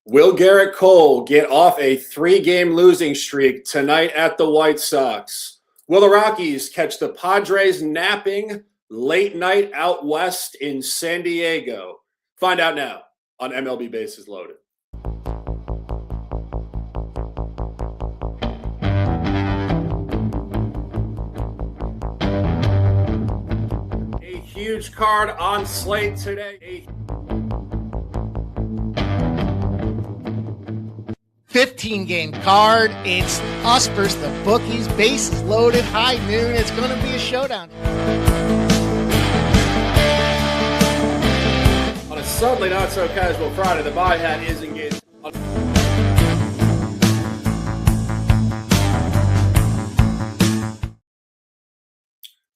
Will Garrett Cole get off a 3-game losing streak tonight at the White Sox? Will the Rockies catch the Padres napping late night out west in San Diego? Find out now on MLB Bases Loaded. A huge card on slate today. 15-game card. It's us versus the bookies. Bases loaded, high noon. It's going to be a showdown. On a suddenly not so casual Friday, the buy hat is engaged.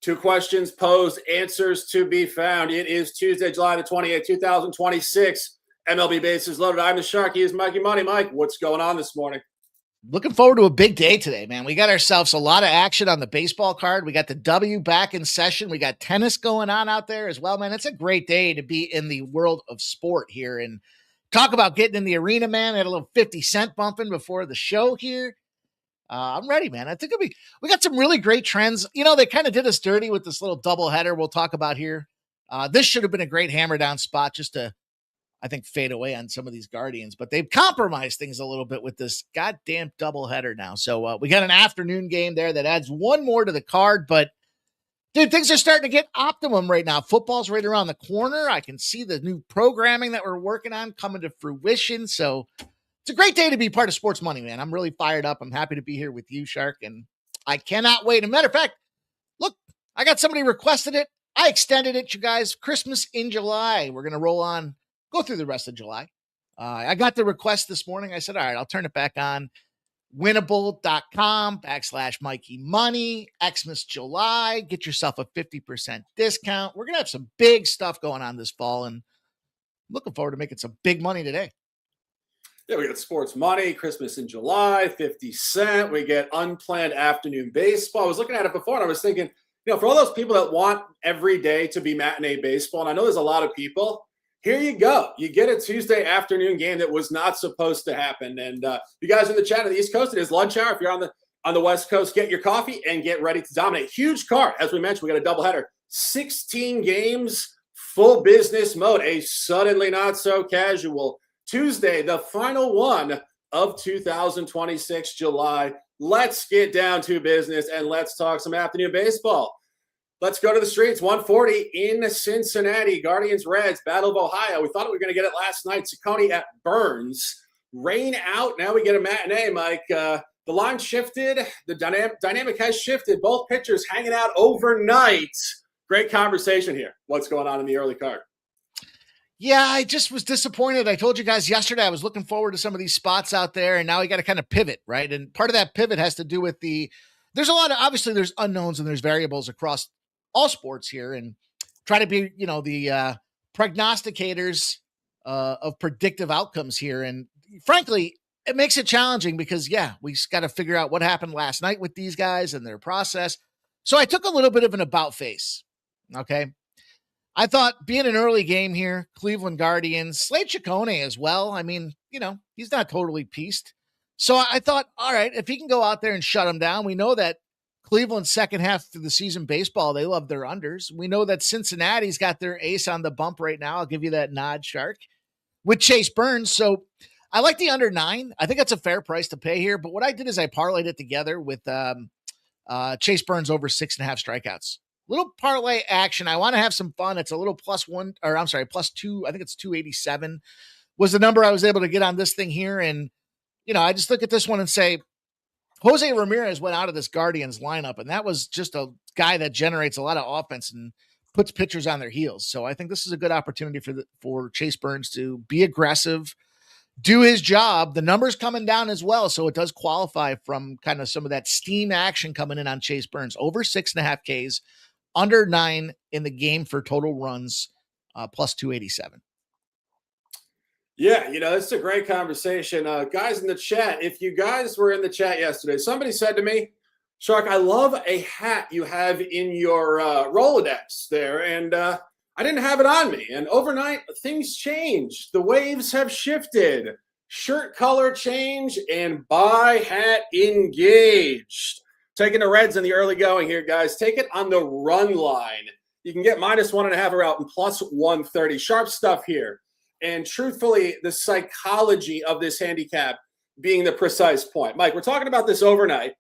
Two questions posed, answers to be found. It is Tuesday, July the 28th, 2026. MLB Bases Loaded. I'm the Shark. He is Mikey Money. Mike, what's going on this morning? Looking forward to a big day today, man. We got ourselves a lot of action on the baseball card. We got the W back in session. We got tennis going on out there as well, man. It's a great day to be in the world of sport here and talk about getting in the arena, man. I had a little 50 Cent bumping before the show here. I'm ready, man. I think we got some really great trends. You know, they kind of did us dirty with this little doubleheader we'll talk about here. This should have been a great hammer down spot just to, I think, fade away on some of these Guardians, but they've compromised things a little bit with this goddamn doubleheader now. So we got an afternoon game there that adds one more to the card, but dude, things are starting to get optimum right now. Football's right around the corner. I can see the new programming that we're working on coming to fruition. So it's a great day to be part of Sports Money, man. I'm really fired up. I'm happy to be here with you, Shark, and I cannot wait. As a matter of fact, look, I got somebody requested it. I extended it, you guys. Christmas in July. We're going to roll on. Go through the rest of July. I got the request this morning. I said, all right, I'll turn it back on. Winnable.com/Mikey Money, Xmas July. Get yourself a 50% discount. We're going to have some big stuff going on this fall, and I'm looking forward to making some big money today. Yeah, we got Sports Money, Christmas in July, 50 Cent. We get unplanned afternoon baseball. I was looking at it before, and I was thinking, you know, for all those people that want every day to be matinee baseball, and I know there's a lot of people, here you go. You get a Tuesday afternoon game that was not supposed to happen. And you guys in the chat on the East Coast, it is lunch hour. If you're on the West Coast, get your coffee and get ready to dominate. Huge card. As we mentioned, we got a doubleheader. 16 games, full business mode. A suddenly not so casual Tuesday, the final one of 2026 July. Let's get down to business and let's talk some afternoon baseball. Let's go to the streets. 140 in Cincinnati. Guardians Reds, Battle of Ohio. We thought we were going to get it last night. Ciccone at Burns. Rain out. Now we get a matinee, Mike. The line shifted. The dynamic has shifted. Both pitchers hanging out overnight. Great conversation here. What's going on in the early card? Yeah, I just was disappointed. I told you guys yesterday I was looking forward to some of these spots out there, and now we got to kind of pivot, right? And part of that pivot has to do with there's a lot of, obviously there's unknowns and there's variables across all sports here, and try to be, you know, the prognosticators of predictive outcomes here. And frankly, it makes it challenging because, yeah, we got to figure out what happened last night with these guys and their process. So I took a little bit of an about face. Okay. I thought being an early game here, Cleveland Guardians, Slate Ciccone as well. I mean, you know, he's not totally pieced. So I thought, all right, if he can go out there and shut him down, we know that Cleveland's second half of the season baseball, they love their unders. We know that Cincinnati's got their ace on the bump right now. I'll give you that nod, Shark, with Chase Burns. So I like the under 9. I think that's a fair price to pay here. But what I did is I parlayed it together with Chase Burns over 6.5 strikeouts. Little parlay action. I want to have some fun. It's a little +2. I think it's 287 was the number I was able to get on this thing here. And, you know, I just look at this one and say, Jose Ramirez went out of this Guardians lineup, and that was just a guy that generates a lot of offense and puts pitchers on their heels. So I think this is a good opportunity for Chase Burns to be aggressive, do his job. The numbers coming down as well, so it does qualify from kind of some of that steam action coming in on Chase Burns. Over 6.5 Ks, under 9 in the game for total runs, plus 287. Yeah, you know, it's a great conversation. Guys in the chat, if you guys were in the chat yesterday, somebody said to me, Shark, I love a hat you have in your Rolodex there. And I didn't have it on me. And overnight, things changed. The waves have shifted. Shirt color change and buy hat engaged. Taking the Reds in the early going here, guys. Take it on the run line. You can get -1.5 or out and +130. Sharp stuff here. And truthfully, the psychology of this handicap being the precise point. Mike, we're talking about this overnight,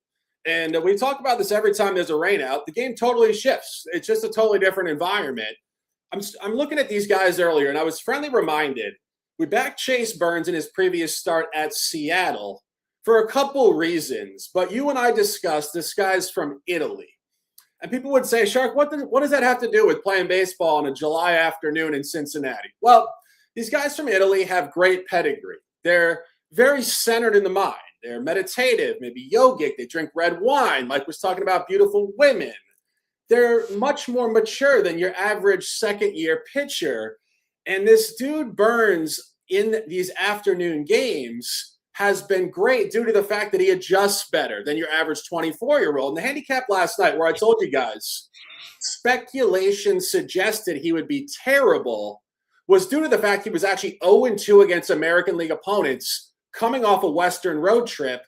and we talk about this every time there's a rain out. The game totally shifts. It's just a totally different environment. I'm looking at these guys earlier, and I was friendly reminded. We backed Chase Burns in his previous start at Seattle for a couple reasons, but you and I discussed this guy's from Italy. And people would say, Shark, what does that have to do with playing baseball on a July afternoon in Cincinnati? Well, these guys from Italy have great pedigree. They're very centered in the mind. They're meditative, maybe yogic. They drink red wine. Mike was talking about beautiful women. They're much more mature than your average second-year pitcher. And this dude Burns in these afternoon games has been great due to the fact that he adjusts better than your average 24-year-old. And the handicap last night, where I told you guys, speculation suggested he would be terrible, was due to the fact he was actually 0-2 against American League opponents coming off a Western road trip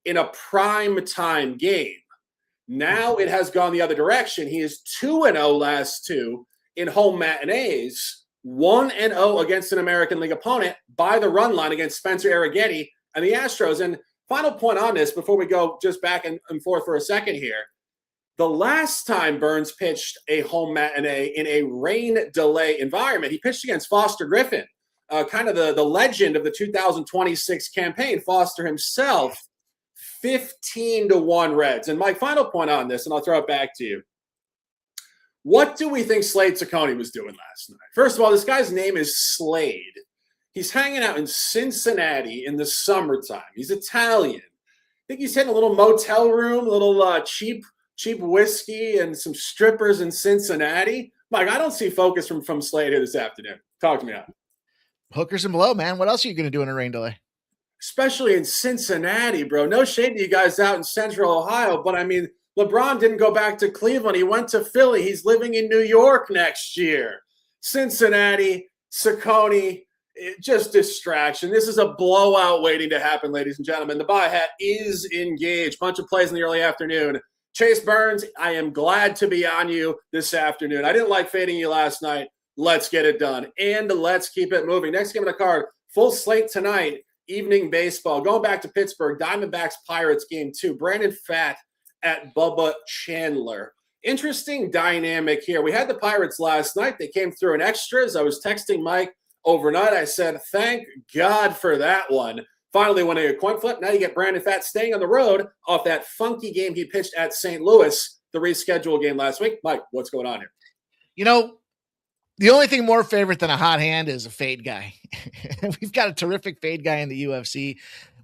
in a prime time game. Now it has gone the other direction. He is 2-0 last two in home matinees, 1-0 against an American League opponent by the run line against Spencer Arrighetti and the Astros. And final point on this before we go just back and forth for a second here. The last time Burns pitched a home matinee in a rain delay environment, he pitched against Foster Griffin, kind of the legend of the 2026 campaign. Foster himself, 15-1 Reds. And my final point on this, and I'll throw it back to you. What do we think Slade Ciccone was doing last night? First of all, this guy's name is Slade. He's hanging out in Cincinnati in the summertime. He's Italian. I think he's hitting a little motel room, a little cheap whiskey and some strippers in Cincinnati. Mike, I don't see focus from Slade here this afternoon. Talk to me on it. Hookers and Milw, man. What else are you going to do in a rain delay? Especially in Cincinnati, bro. No shade to you guys out in Central Ohio, but I mean, LeBron didn't go back to Cleveland. He went to Philly. He's living in New York next year. Cincinnati, Ciccone, just distraction. This is a blowout waiting to happen, ladies and gentlemen. The buy hat is engaged. Bunch of plays in the early afternoon. Chase Burns, I am glad to be on you this afternoon. I didn't like fading you last night. Let's get it done. And let's keep it moving. Next game on the card, full slate tonight, evening baseball. Going back to Pittsburgh, Diamondbacks Pirates game 2. Brandon Pfaadt at Bubba Chandler. Interesting dynamic here. We had the Pirates last night. They came through in extras. I was texting Mike overnight. I said, thank God for that one. Finally winning a coin flip. Now you get Brandon Pfaadt staying on the road off that funky game he pitched at St. Louis, the rescheduled game last week. Mike, what's going on here? You know, the only thing more favorite than a hot hand is a fade guy. We've got a terrific fade guy in the UFC.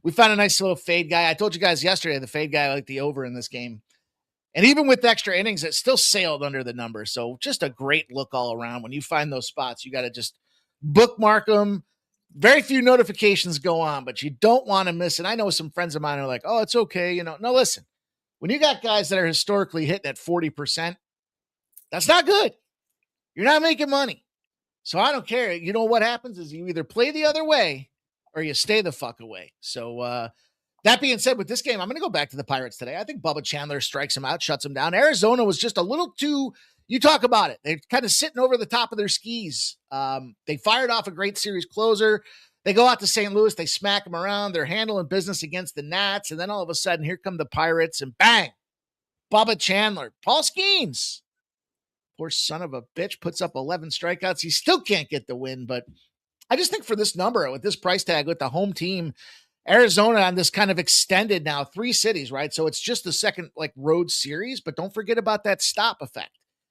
We found a nice little fade guy. I told you guys yesterday, the fade guy liked the over in this game. And even with extra innings, it still sailed under the number. So just a great look all around. When you find those spots, you got to just bookmark them. Very few notifications go on, but you don't want to miss it. I know some friends of mine are like, oh, it's okay. You know, no, listen, when you got guys that are historically hitting at 40%, that's not good. You're not making money. So I don't care. You know what happens is you either play the other way or you stay the fuck away. So that being said, with this game, I'm going to go back to the Pirates today. I think Bubba Chandler strikes him out, shuts him down. Arizona was just a little too, you talk about it. They're kind of sitting over the top of their skis. They fired off a great series closer. They go out to St. Louis. They smack them around. They're handling business against the Nats. And then all of a sudden, here come the Pirates and bang, Bubba Chandler, Paul Skeens. Poor son of a bitch puts up 11 strikeouts. He still can't get the win, but I just think for this number, with this price tag, with the home team, Arizona on this kind of extended now, 3 cities, right? So it's just the second like road series, but don't forget about that stop effect.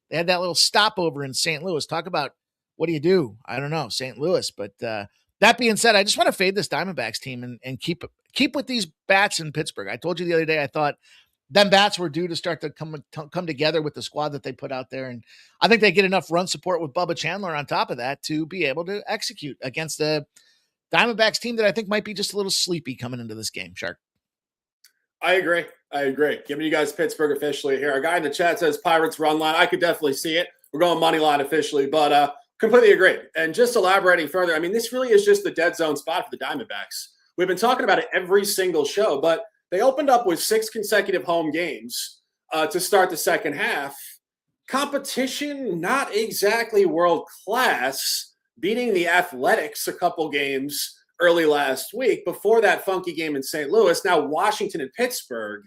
They had that little stopover in St. Louis. Talk about what do you do? I don't know, St. Louis. But that being said, I just want to fade this Diamondbacks team and keep with these bats in Pittsburgh. I told you the other day, I thought them bats were due to start to come together with the squad that they put out there. And I think they get enough run support with Bubba Chandler on top of that to be able to execute against the Diamondbacks team that I think might be just a little sleepy coming into this game, Shark. I agree. Giving you guys Pittsburgh officially here. Our guy in the chat says Pirates run line. I could definitely see it. We're going money line officially, but completely agree. And just elaborating further, I mean, this really is just the dead zone spot for the Diamondbacks. We've been talking about it every single show, but they opened up with 6 consecutive home games to start the second half. Competition, not exactly world class, beating the Athletics a couple games early last week before that funky game in St. Louis. Now Washington and Pittsburgh.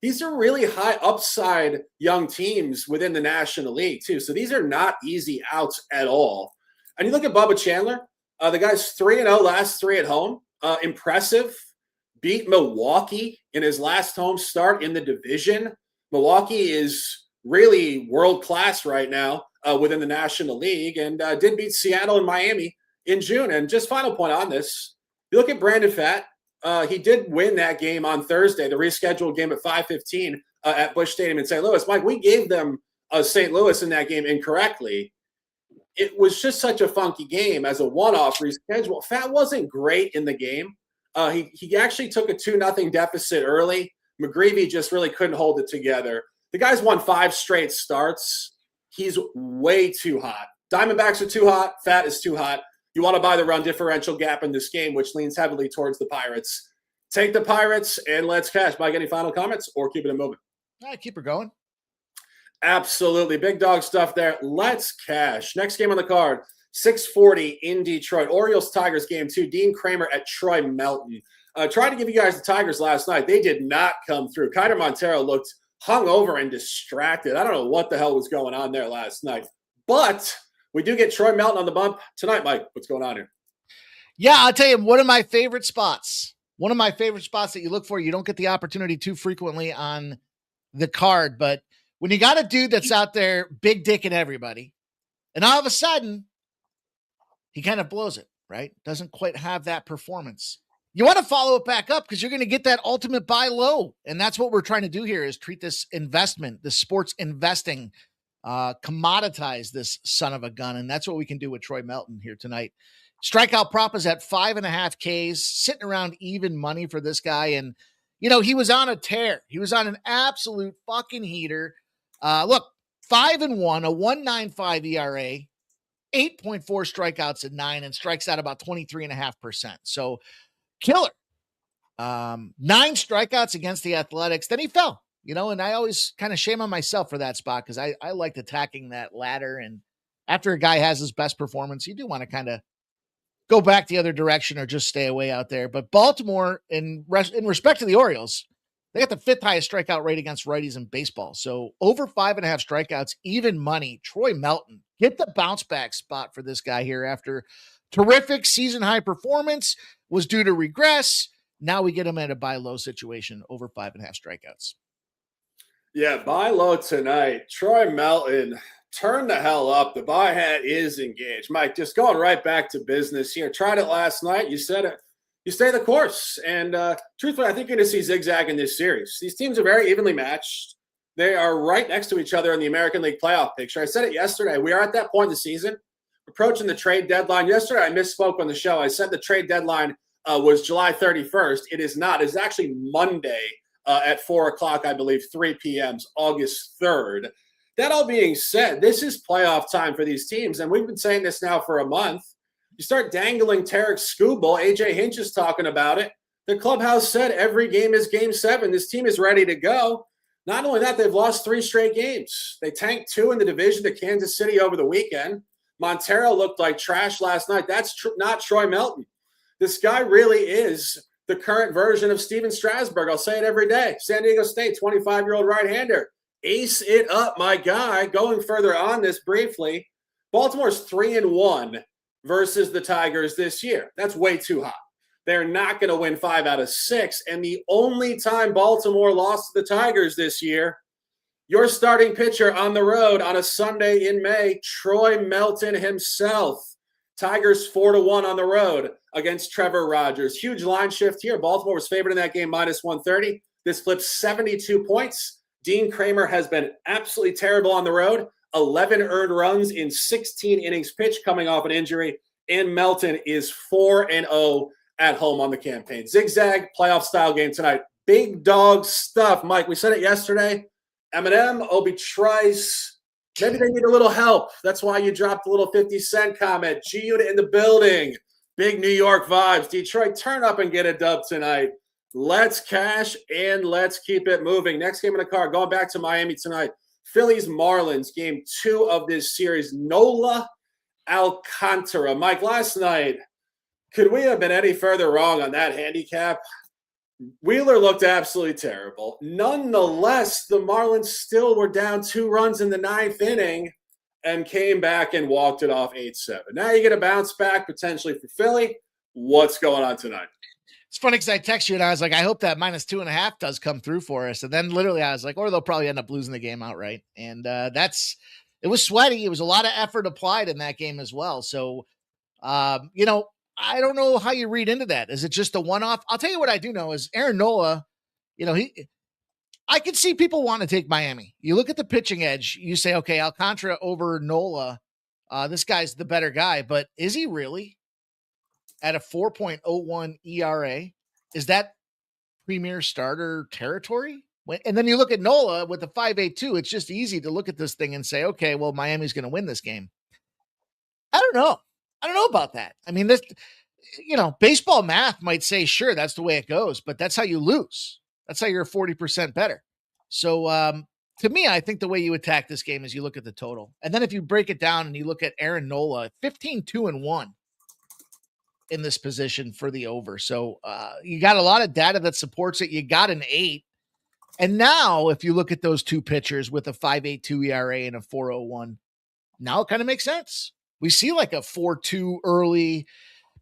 These are really high upside young teams within the National League too. So these are not easy outs at all. And you look at Bubba Chandler, the guy's 3-0 last 3 at home. Impressive. Beat Milwaukee in his last home start in the division. Milwaukee is really world-class right now within the National League, and did beat Seattle and Miami in June. And just final point on this, you look at Brandon Pfaadt. He did win that game on Thursday, the rescheduled game at 5:15 at Busch Stadium in St. Louis. Mike, we gave them St. Louis in that game incorrectly. It was just such a funky game as a one-off reschedule. Pfaadt wasn't great in the game. He actually took a 2-0 deficit early. McGreevy just really couldn't hold it together. The guy's won 5 straight starts. He's way too hot. Diamondbacks are too hot. Pfaadt is too hot. You want to buy the run differential gap in this game, which leans heavily towards the Pirates. Take the Pirates and let's cash. Mike, any final comments or keep it in movement? Keep her going. Absolutely. Big dog stuff there. Let's cash. Next game on the card, 6:40 in Detroit. Orioles-Tigers game 2. Dean Kramer at Troy Melton. Tried to give you guys the Tigers last night. They did not come through. Kiner Montero looked hungover and distracted. I don't know what the hell was going on there last night. But we do get Troy Melton on the bump tonight. Mike, what's going on here? Yeah, I'll tell you, one of my favorite spots that you look for, you don't get the opportunity too frequently on the card, but when you got a dude that's out there big dicking everybody, and all of a sudden, he kind of blows it, right? Doesn't quite have that performance. You want to follow it back up because you're going to get that ultimate buy low. And that's what we're trying to do here is treat this investment, this sports investing, commoditize this son of a gun. And that's what we can do with Troy Melton here tonight. Strikeout prop is at 5.5 Ks, sitting around even money for this guy. And, you know, he was on a tear. He was on an absolute fucking heater. Look, 5-1, a 1.95 ERA, 8.4 strikeouts at 9, and strikes out about 23.5%. So killer. 9 strikeouts against the Athletics. Then he fell, you know, and I always kind of shame on myself for that spot because I liked attacking that ladder. And after a guy has his best performance, you do want to kind of go back the other direction or just stay away out there. But Baltimore, in respect to the Orioles, they got the 5th highest strikeout rate against righties in baseball. So over 5.5 strikeouts, even money. Troy Melton, get the bounce back spot for this guy here after terrific season high performance, was due to regress. Now we get him at a buy low situation over 5.5 strikeouts. Yeah, buy low tonight. Troy Melton, turn the hell up. The buy hat is engaged. Mike, just going right back to business here. Tried it last night. You said it. You stay the course. And truthfully, I think you're going to see zigzag in this series. These teams are very evenly matched. They are right next to each other in the American League playoff picture. I said it yesterday. We are at that point in the season, approaching the trade deadline. Yesterday, I misspoke on the show. I said the trade deadline was July 31st. It is not. It's actually Monday at 4 o'clock, I believe, 3 p.m., August 3rd. That all being said, this is playoff time for these teams, and we've been saying this now for a month. You start dangling Tarek's Scooble. AJ Hinch is talking about it. The clubhouse said every game is game 7. This team is ready to go. Not only that, they've lost 3 straight games. They tanked 2 in the division to Kansas City over the weekend. Montero looked like trash last night. That's not Troy Melton. This guy really is the current version of Steven Strasburg. I'll say it every day. San Diego State, 25-year-old right-hander. Ace it up, my guy. Going further on this briefly, Baltimore's 3-1 versus the Tigers this year. That's way too hot. They're not going to win 5 out of 6. And the only time Baltimore lost to the Tigers this year, your starting pitcher on the road on a Sunday in May, Troy Melton himself. Tigers 4-1 on the road against Trevor Rogers. Huge line shift here. Baltimore was favored in that game, minus 130. This flips 72 points. Dean Kramer has been absolutely terrible on the road. 11 earned runs in 16 innings pitched coming off an injury. And Melton is 4-0 at home on the campaign. Zigzag playoff style game tonight. Big dog stuff. Mike, we said it yesterday. Eminem, Obi Trice. Maybe they need a little help. That's why you dropped a little 50 Cent comment. G-Unit in the building. Big New York vibes. Detroit, turn up and get a dub tonight. Let's cash and let's keep it moving. Next game in the card, going back to Miami tonight. Phillies Marlins, game 2 of this series. Nola Alcantara. Mike, last night, could we have been any further wrong on that handicap? Wheeler looked absolutely terrible. Nonetheless, the Marlins still were down 2 runs in the 9th inning and came back and walked it off 8-7. Now you get a bounce back potentially for Philly. What's going on tonight? It's funny because I text you and I was like, I hope that -2.5 does come through for us. And then literally I was like, or they'll probably end up losing the game outright. And it was sweaty. It was a lot of effort applied in that game as well. So, I don't know how you read into that. Is it just a one-off? I'll tell you what I do know is Aaron Nola, I can see people want to take Miami. You look at the pitching edge, you say, okay, Alcantara over Nola. This guy's the better guy, but is he really? At a 4.01 ERA, is that premier starter territory? And then you look at Nola with the 5.82. It's just easy to look at this thing and say, okay, well, Miami's going to win this game. I don't know about that. I mean, this, baseball math might say, sure, that's the way it goes, but that's how you lose. That's how you're 40% better. So to me, I think the way you attack this game is you look at the total. And then if you break it down and you look at Aaron Nola, 15-2-1 in this position for the over. So you got a lot of data that supports it. You got an 8. And now if you look at those two pitchers with a 5.82 ERA and a 4.01, now it kind of makes sense. We see like a 4-2 early.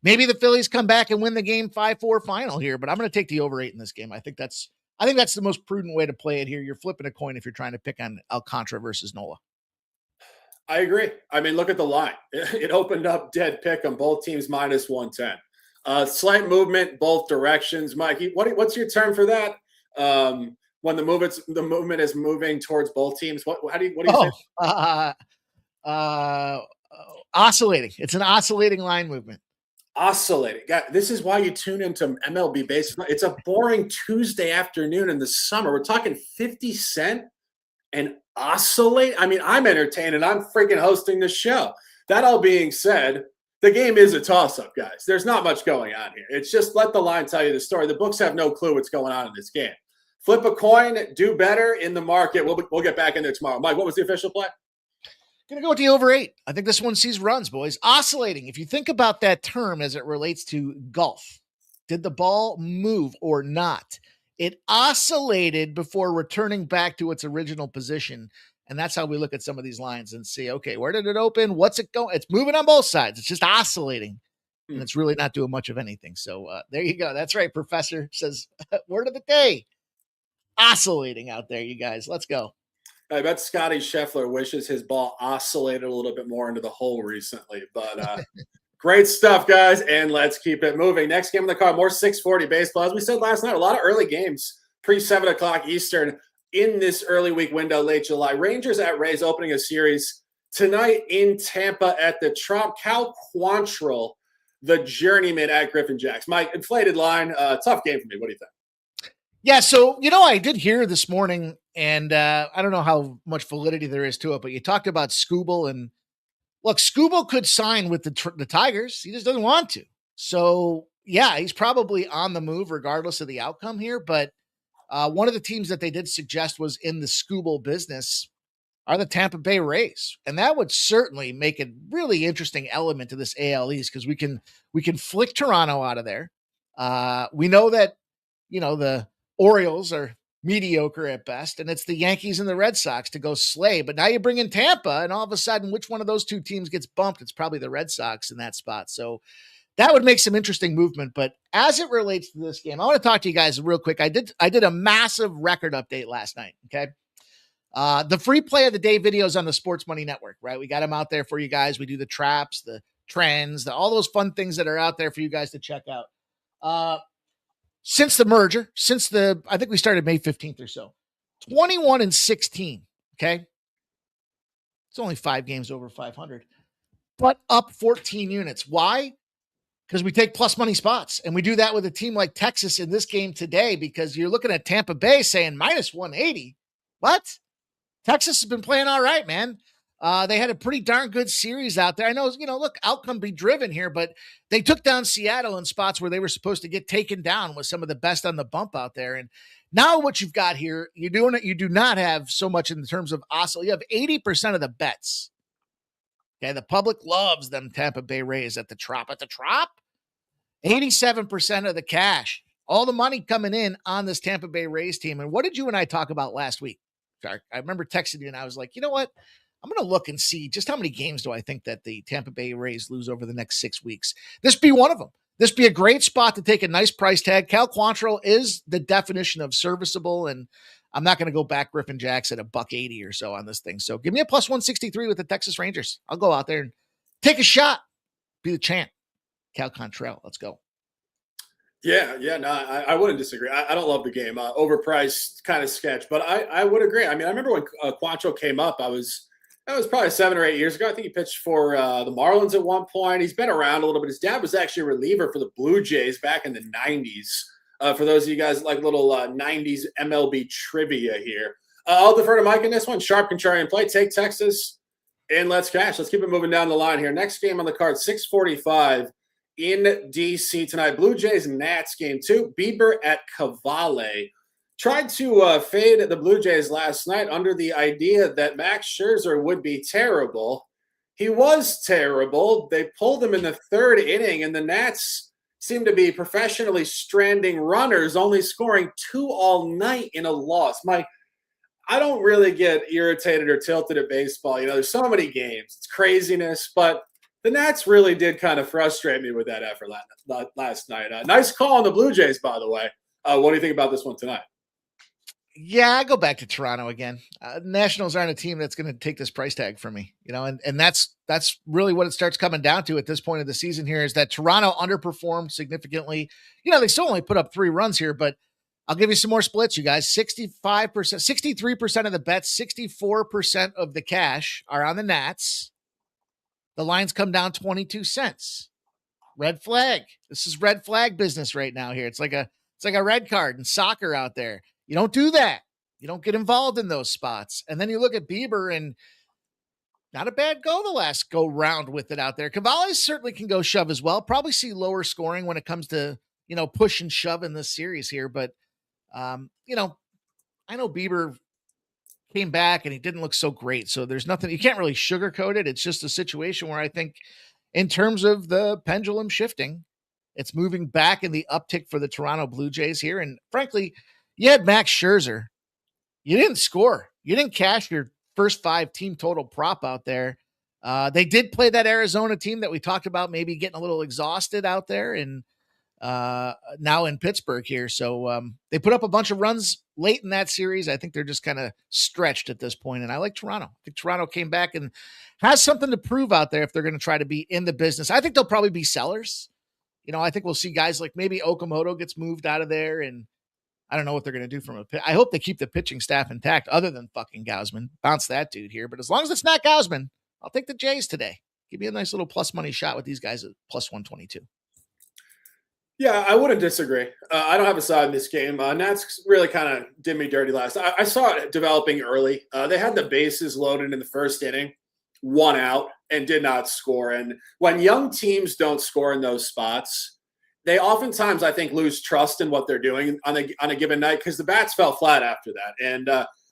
Maybe the Phillies come back and win the game 5-4 final here, but I'm going to take the over 8 in this game. I think that's the most prudent way to play it here. You're flipping a coin if you're trying to pick on Alcantara versus Nola. I agree. I mean, look at the line. It opened up dead pick on both teams -110. Slight movement both directions. Mikey, what's your term for that? When the movement is moving towards both teams. What do you say? Oscillating. It's an oscillating line movement. Oscillating. God, this is why you tune into MLB baseball. It's a boring Tuesday afternoon in the summer. We're talking 50 Cent and oscillate. I mean, I'm entertained and I'm freaking hosting the show. That all being said, the game is a toss-up, guys. There's not much going on here. It's just let the line tell you the story. The books have no clue what's going on in this game. Flip a coin, do better in the market. We'll get back in there tomorrow. Mike, what was the official play? Going to go with the over 8. I think this one sees runs, boys. Oscillating. If you think about that term as it relates to golf, did the ball move or not? It oscillated before returning back to its original position. And that's how we look at some of these lines and see, okay, where did it open? What's it going? It's moving on both sides. It's just oscillating. And it's really not doing much of anything. So there you go. That's right. Professor says, word of the day. Oscillating out there, you guys. Let's go. I bet Scotty Scheffler wishes his ball oscillated a little bit more into the hole recently. But great stuff, guys. And let's keep it moving. Next game in the card, more 640 baseball. As we said last night, a lot of early games, pre-7 o'clock Eastern in this early week window, late July. Rangers at Rays opening a series tonight in Tampa at the Trop. Cal Quantrill, the journeyman at Griffin Jacks. Mike, inflated line. Tough game for me. What do you think? Yeah, so, I did hear this morning, and I don't know how much validity there is to it, but you talked about Skubal, and look, Skubal could sign with the Tigers. He just doesn't want to. So, yeah, he's probably on the move regardless of the outcome here, but one of the teams that they did suggest was in the Skubal business are the Tampa Bay Rays, and that would certainly make a really interesting element to this AL East because we can flick Toronto out of there. We know that, the Orioles are mediocre at best, and it's the Yankees and the Red Sox to go slay. But now you bring in Tampa, and all of a sudden, which one of those two teams gets bumped? It's probably the Red Sox in that spot. So that would make some interesting movement. But as it relates to this game, I want to talk to you guys real quick. I did a massive record update last night. Okay. The free play of the day videos on the Sports Money Network, right? We got them out there for you guys. We do the traps, the trends, all those fun things that are out there for you guys to check out. Since the merger, I think we started May 15th or so, 21-16. Okay. It's only 5 games over 500, but up 14 units. Why? Because we take plus money spots, and we do that with a team like Texas in this game today, because you're looking at Tampa Bay saying -180. What? Texas has been playing all right, man. They had a pretty darn good series out there. I know, look, outcome be driven here, but they took down Seattle in spots where they were supposed to get taken down with some of the best on the bump out there. And now what you've got here, you do not have so much in terms of oscillate. You have 80% of the bets. Okay, the public loves them Tampa Bay Rays at the Trop. 87% of the cash. All the money coming in on this Tampa Bay Rays team. And what did you and I talk about last week, Shark? I remember texting you and I was like, you know what? I'm going to look and see just how many games do I think that the Tampa Bay Rays lose over the next 6 weeks. This be one of them. This be a great spot to take a nice price tag. Cal Quantrill is the definition of serviceable, and I'm not going to go back Griffin Jacks at $180 or so on this thing. So give me a plus 163 with the Texas Rangers. I'll go out there and take a shot. Be the champ. Cal Quantrill. Let's go. Yeah, no, I wouldn't disagree. I don't love the game. Overpriced kind of sketch, but I would agree. I mean, I remember when Quantrill came up, that was probably 7 or 8 years ago. I think he pitched for the Marlins at one point. He's been around a little bit. His dad was actually a reliever for the Blue Jays back in the 90s. For those of you guys like little 90s MLB trivia here. I'll defer to Mike in this one. Sharp contrarian play. Take Texas and let's cash. Let's keep it moving down the line here. Next game on the card, 6:45 in D.C. tonight. Blue Jays Nats game 2. Bieber at Cavalli. Tried to fade the Blue Jays last night under the idea that Max Scherzer would be terrible. He was terrible. They pulled him in the 3rd inning, and the Nats seem to be professionally stranding runners, only scoring 2 all night in a loss. Mike, I don't really get irritated or tilted at baseball. There's so many games. It's craziness, but the Nats really did kind of frustrate me with that effort last night. Nice call on the Blue Jays, by the way. What do you think about this one tonight? Yeah, I go back to Toronto again. Nationals aren't a team that's going to take this price tag from me, and that's really what it starts coming down to at this point of the season here is that Toronto underperformed significantly. They still only put up 3 runs here, but I'll give you some more splits, you guys. 65%, 63% of the bets, 64% of the cash are on the Nats. The lines come down 22 cents. Red flag. This is red flag business right now here. It's like a red card in soccer out there. You don't do that. You don't get involved in those spots. And then you look at Bieber, and not a bad go the last go round with it out there. Cavalli certainly can go shove as well. Probably see lower scoring when it comes to, push and shove in this series here. But, I know Bieber came back and he didn't look so great. So there's nothing, you can't really sugarcoat it. It's just a situation where I think in terms of the pendulum shifting, it's moving back in the uptick for the Toronto Blue Jays here. And frankly, you had Max Scherzer. You didn't score. You didn't cash your first 5 team total prop out there. They did play that Arizona team that we talked about, maybe getting a little exhausted out there and now in Pittsburgh here. So they put up a bunch of runs late in that series. I think they're just kind of stretched at this point. And I like Toronto. I think Toronto came back and has something to prove out there if they're going to try to be in the business. I think they'll probably be sellers. I think we'll see guys like maybe Okamoto gets moved out of there, and I don't know what they're going to do from a pitch. I hope they keep the pitching staff intact other than fucking Gausman. Bounce that dude here. But as long as it's not Gausman, I'll take the Jays today. Give me a nice little plus money shot with these guys at plus 122. Yeah, I wouldn't disagree. I don't have a side in this game. Nats really kind of did me dirty last. I saw it developing early. They had the bases loaded in the 1st inning, 1 out, and did not score. And when young teams don't score in those spots, they oftentimes, I think, lose trust in what they're doing on a given night because the bats fell flat after that. And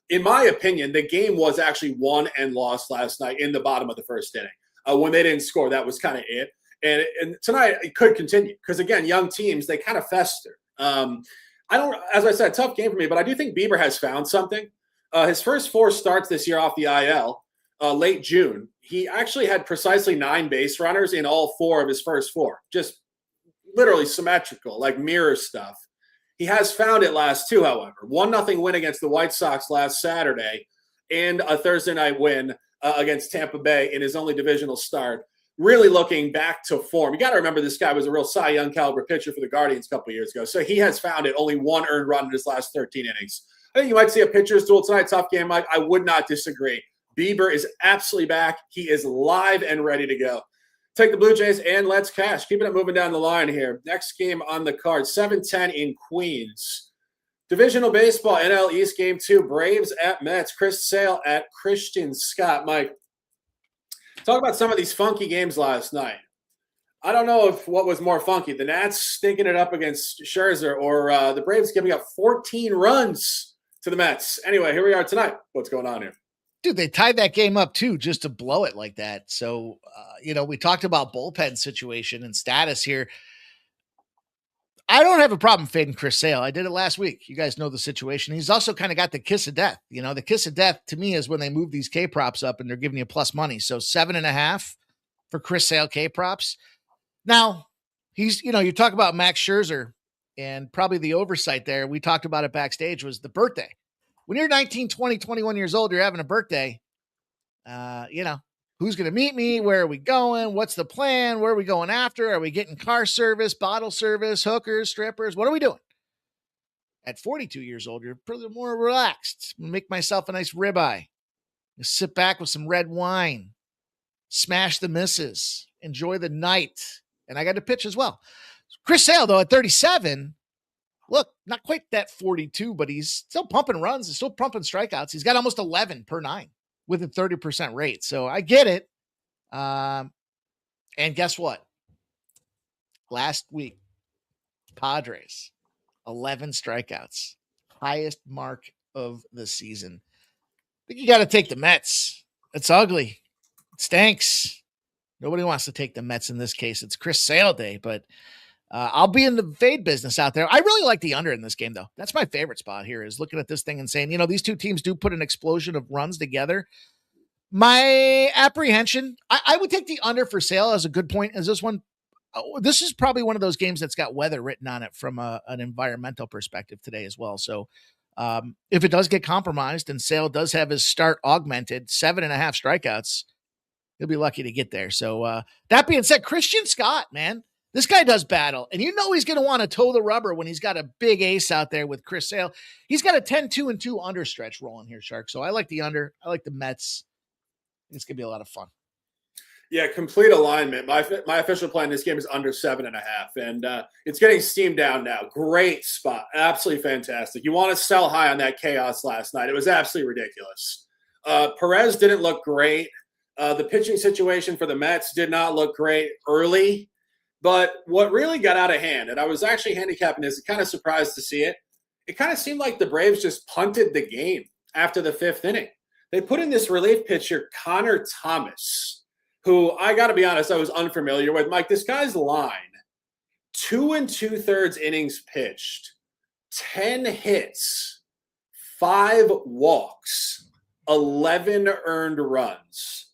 in my opinion, the game was actually won and lost last night in the bottom of the 1st inning. When they didn't score, that was kind of it. And tonight it could continue because, again, young teams, they kind of fester. As I said, tough game for me, but I do think Bieber has found something. His first 4 starts this year off the IL, late June, he actually had precisely 9 base runners in all 4 of his first 4, just literally symmetrical, like mirror stuff. He has found it last 2, however. 1-0 win against the White Sox last Saturday and a Thursday night win against Tampa Bay in his only divisional start. Really looking back to form. You got to remember this guy was a real Cy Young caliber pitcher for the Guardians a couple of years ago. So he has found it. Only 1 earned run in his last 13 innings. I think you might see a pitcher's duel tonight. Tough game, Mike. I would not disagree. Bieber is absolutely back. He is live and ready to go. Take the Blue Jays and let's cash. Keeping it moving down the line here. Next game on the card, 7:10 in Queens. Divisional baseball, NL East game 2. Braves at Mets. Chris Sale at Christian Scott. Mike, Talk about some of these funky games last night. I don't know if what was more funky, the Nats stinking it up against Scherzer or the Braves giving up 14 runs to the Mets. Anyway, here we are tonight. What's going on here? Dude, they tied that game up too, just to blow it like that. So, we talked about bullpen situation and status here. I don't have a problem fading Chris Sale. I did it last week. You guys know the situation. He's also kind of got the kiss of death. The kiss of death to me is when they move these K props up and they're giving you plus money. So 7.5 for Chris Sale K props. Now he's, you talk about Max Scherzer and probably the oversight there. We talked about it backstage was the birthday. When you're 19, 20, 21 years old, you're having a birthday. Who's going to meet me? Where are we going? What's the plan? Where are we going after? Are we getting car service, bottle service, hookers, strippers? What are we doing? At 42 years old, you're pretty more relaxed. Make myself a nice ribeye. Sit back with some red wine. Smash the misses. Enjoy the night. And I got to pitch as well. Chris Sale, though, at 37, look, not quite that 42, but he's still pumping runs. He's still pumping strikeouts. He's got almost 11 per 9. With a 30% rate. So I get it. And guess what? Last week, Padres, 11 strikeouts. Highest mark of the season. I think you got to take the Mets. It's ugly. It stinks. Nobody wants to take the Mets in this case. It's Chris Sale day, but I'll be in the fade business out there. I really like the under in this game, though. That's my favorite spot here is looking at this thing and saying, these two teams do put an explosion of runs together. My apprehension, I would take the under for Sale as a good point. Is this one? This is probably one of those games that's got weather written on it from an environmental perspective today as well. So if it does get compromised and Sale does have his start augmented, 7.5 strikeouts, he'll be lucky to get there. So that being said, Christian Scott, man, this guy does battle. And he's going to want to toe the rubber when he's got a big ace out there with Chris Sale. He's got a 10-2-2 under stretch rolling here, Shark. So I like the under. I like the Mets. It's going to be a lot of fun. Yeah, complete alignment. My official plan in this game is under 7.5, and it's getting steamed down now. Great spot. Absolutely fantastic. You want to sell high on that chaos last night. It was absolutely ridiculous. Perez didn't look great. The pitching situation for the Mets did not look great early, but what really got out of hand, and I was actually handicapping this, kind of surprised to see it, it kind of seemed like the Braves just punted the game after the 5th inning. They put in this relief pitcher, Connor Thomas, who I got to be honest, I was unfamiliar with. Mike, this guy's line, 2 2/3 innings pitched, 10 hits, 5 walks, 11 earned runs,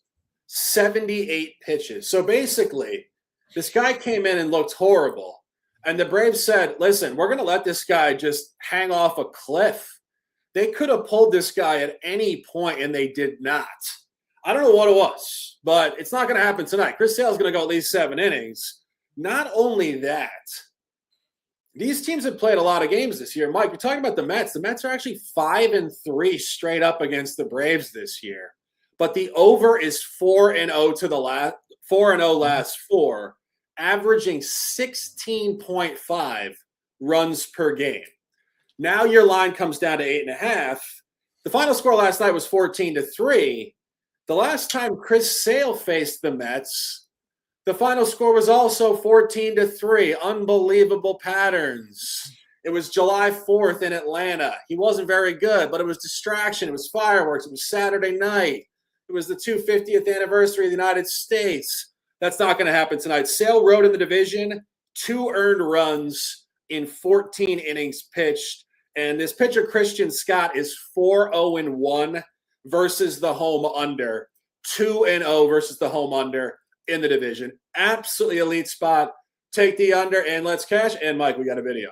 78 pitches. So basically, this guy came in and looked horrible. And the Braves said, listen, we're going to let this guy just hang off a cliff. They could have pulled this guy at any point, and they did not. I don't know what it was, but it's not going to happen tonight. Chris Sale's going to go at least 7 innings. Not only that, these teams have played a lot of games this year. Mike, you're talking about the Mets. The Mets are actually 5-3 straight up against the Braves this year. But the over is 4-0 to the last 4-0 last 4, averaging 16.5 runs per game. Now your line comes down to 8.5. The final score last night was 14-3. The last time Chris Sale faced the Mets, the final score was also 14-3. Unbelievable patterns. It was July 4th in Atlanta. He wasn't very good, but it was distraction. It was fireworks. It was Saturday night. It was the 250th anniversary of the United States. That's not going to happen tonight. Sale rode in the division, 2 earned runs in 14 innings pitched. And this pitcher, Christian Scott, is 4-0-1 versus the home under, 2-0 versus the home under in the division. Absolutely elite spot. Take the under and let's cash. And Mike, we got a video.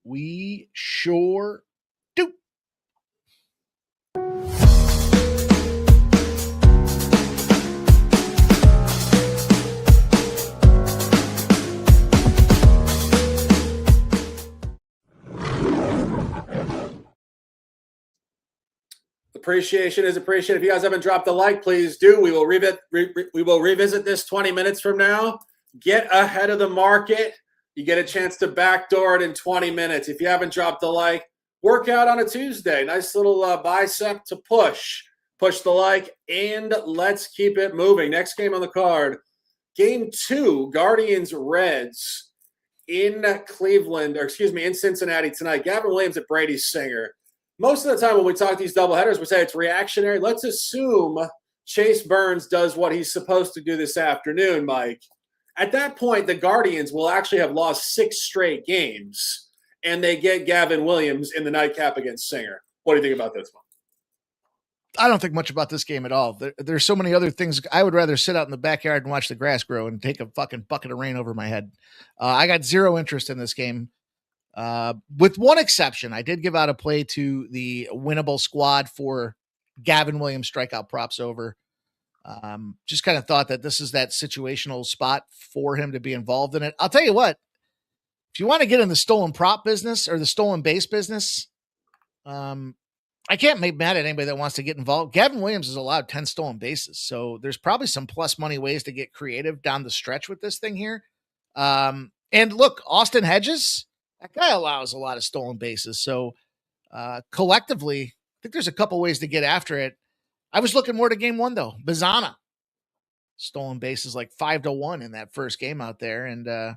We sure do. Appreciation is appreciated. If you guys haven't dropped a like, please do. We will revisit this 20 minutes from now. Get ahead of the market. You get a chance to backdoor it in 20 minutes. If you haven't dropped a like, work out on a Tuesday. Nice little bicep to push. push the like, and let's keep it moving. Next game on the card, Game 2, Guardians-Reds in in Cincinnati tonight. Gavin Williams at Brady Singer. Most of the time when we talk these doubleheaders, we say it's reactionary. Let's assume Chase Burns does what he's supposed to do this afternoon, Mike. At that point, the Guardians will actually have lost 6 straight games, and they get Gavin Williams in the nightcap against Singer. What do you think about this one? I don't think much about this game at all. There's so many other things. I would rather sit out in the backyard and watch the grass grow and take a fucking bucket of rain over my head. I got zero interest in this game. With one exception, I did give out a play to the winnable squad for Gavin Williams strikeout props over. Just kind of thought that this is that situational spot for him to be involved in it. I'll tell you what, if you want to get in the stolen prop business or the stolen base business, I can't make mad at anybody that wants to get involved. Gavin Williams has allowed 10 stolen bases. So there's probably some plus money ways to get creative down the stretch with this thing here. And look, Austin Hedges, that guy allows a lot of stolen bases. So collectively, I think there's a couple ways to get after it. I was looking more to game 1 though. Bazana stolen bases like 5-1 in that first game out there. And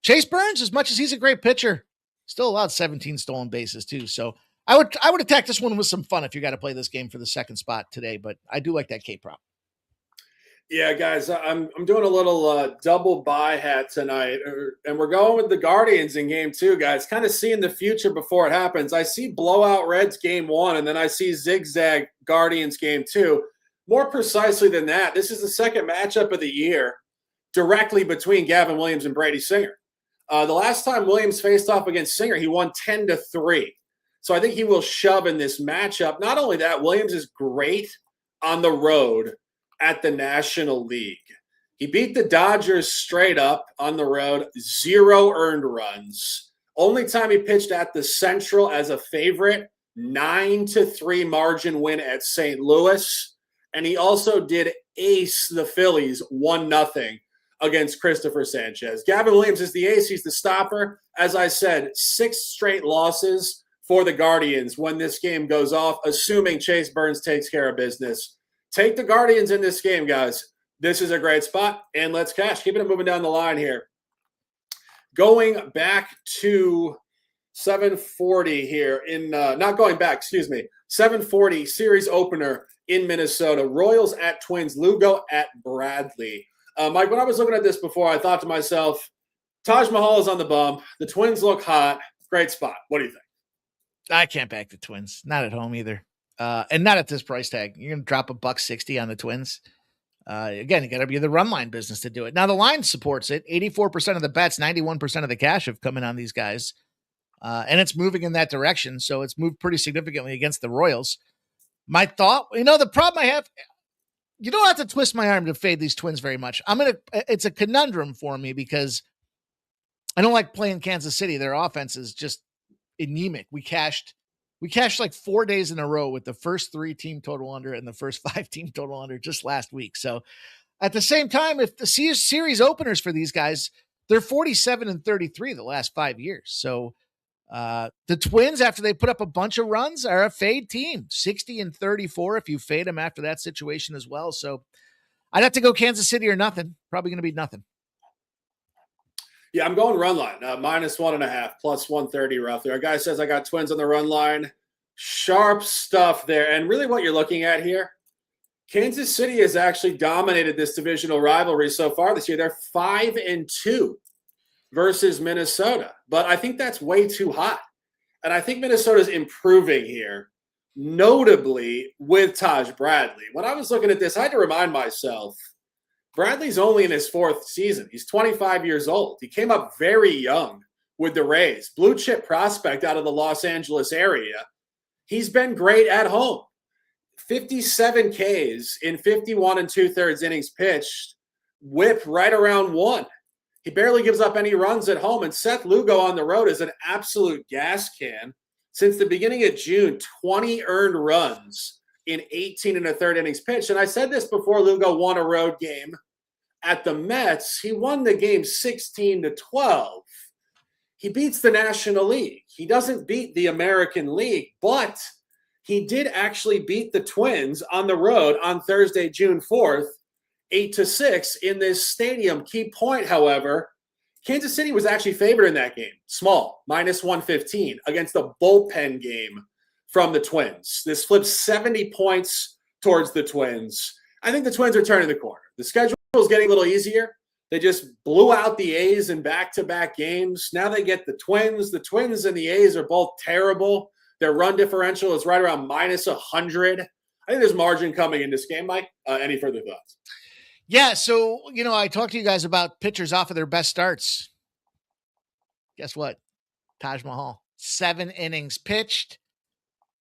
Chase Burns, as much as he's a great pitcher, still allowed 17 stolen bases too. So I would attack this one with some fun if you got to play this game for the second spot today, but I do like that K prop. Yeah, guys, I'm doing a little double buy hat tonight, and we're going with the Guardians in game 2, guys. Kind of seeing the future before it happens. I see blowout Reds game 1, and then I see zigzag Guardians game 2. More precisely than that, this is the second matchup of the year directly between Gavin Williams and Brady Singer. The last time Williams faced off against Singer, he won 10-3. So I think he will shove in this matchup. Not only that, Williams is great on the road at the National League. He beat the Dodgers straight up on the road, 0 earned runs. Only time he pitched at the Central as a favorite, 9-3 margin win at St. Louis. And he also did ace the Phillies 1-0 against Christopher Sanchez. Gavin Williams is the ace. He's the stopper. As I said, 6 straight losses for the Guardians when this game goes off, assuming Chase Burns takes care of business. Take the Guardians in this game, guys. This is a great spot, and let's cash. Keeping it moving down the line here. Going back to 740 here not going back, 740 series opener in Minnesota. Royals at Twins, Lugo at Bradley. Mike, when I was looking at this before, I thought to myself, Taj Mahal is on the bump. The Twins look hot. Great spot. What do you think? I can't back the Twins. Not at home either. And not at this price tag. You're going to drop $1.60 on the Twins. Again, you got to be the run line business to do it. Now the line supports it. 84% of the bets, 91% of the cash have come in on these guys. And it's moving in that direction. So it's moved pretty significantly against the Royals. My thought, the problem I have, you don't have to twist my arm to fade these Twins very much. It's a conundrum for me because I don't like playing Kansas City. Their offense is just anemic. We cashed like 4 days in a row with the first 3 team total under and the first 5 team total under just last week. So at the same time, if the series openers for these guys, they're 47-33 the last 5 years. So the Twins, after they put up a bunch of runs, are a fade team, 60-34 if you fade them after that situation as well. So I'd have to go Kansas City or nothing. Probably going to be nothing. Yeah, I'm going run line, -1.5, plus 130 roughly. Our guy says I got Twins on the run line. Sharp stuff there. And really what you're looking at here, Kansas City has actually dominated this divisional rivalry so far this year. They're 5-2 versus Minnesota. But I think that's way too hot. And I think Minnesota's improving here, notably with Taj Bradley. When I was looking at this, I had to remind myself, Bradley's only in his 4th season. He's 25 years old. He came up very young with the Rays. Blue chip prospect out of the Los Angeles area. He's been great at home. 57 Ks in 51 2/3 innings pitched. Whip right around 1. He barely gives up any runs at home. And Seth Lugo on the road is an absolute gas can. Since the beginning of June, 20 earned runs in 18 1/3 innings pitched. And I said this before Lugo won a road game at the Mets. He won the game 16-12. He beats the National League. He doesn't beat the American League, but he did actually beat the Twins on the road on Thursday, June 4th, 8-6 in this stadium. Key point, however, Kansas City was actually favored in that game, small, -115 against the bullpen game from the Twins. This flips 70 points towards the Twins. I think the Twins are turning the corner. The schedule is getting a little easier. They just blew out the A's in back-to-back games. Now they get the Twins. The Twins and the A's are both terrible. Their run differential is right around -100. I think there's margin coming in this game, Mike. Any further thoughts? Yeah, so, I talked to you guys about pitchers off of their best starts. Guess what? Taj Mahal, 7 innings pitched,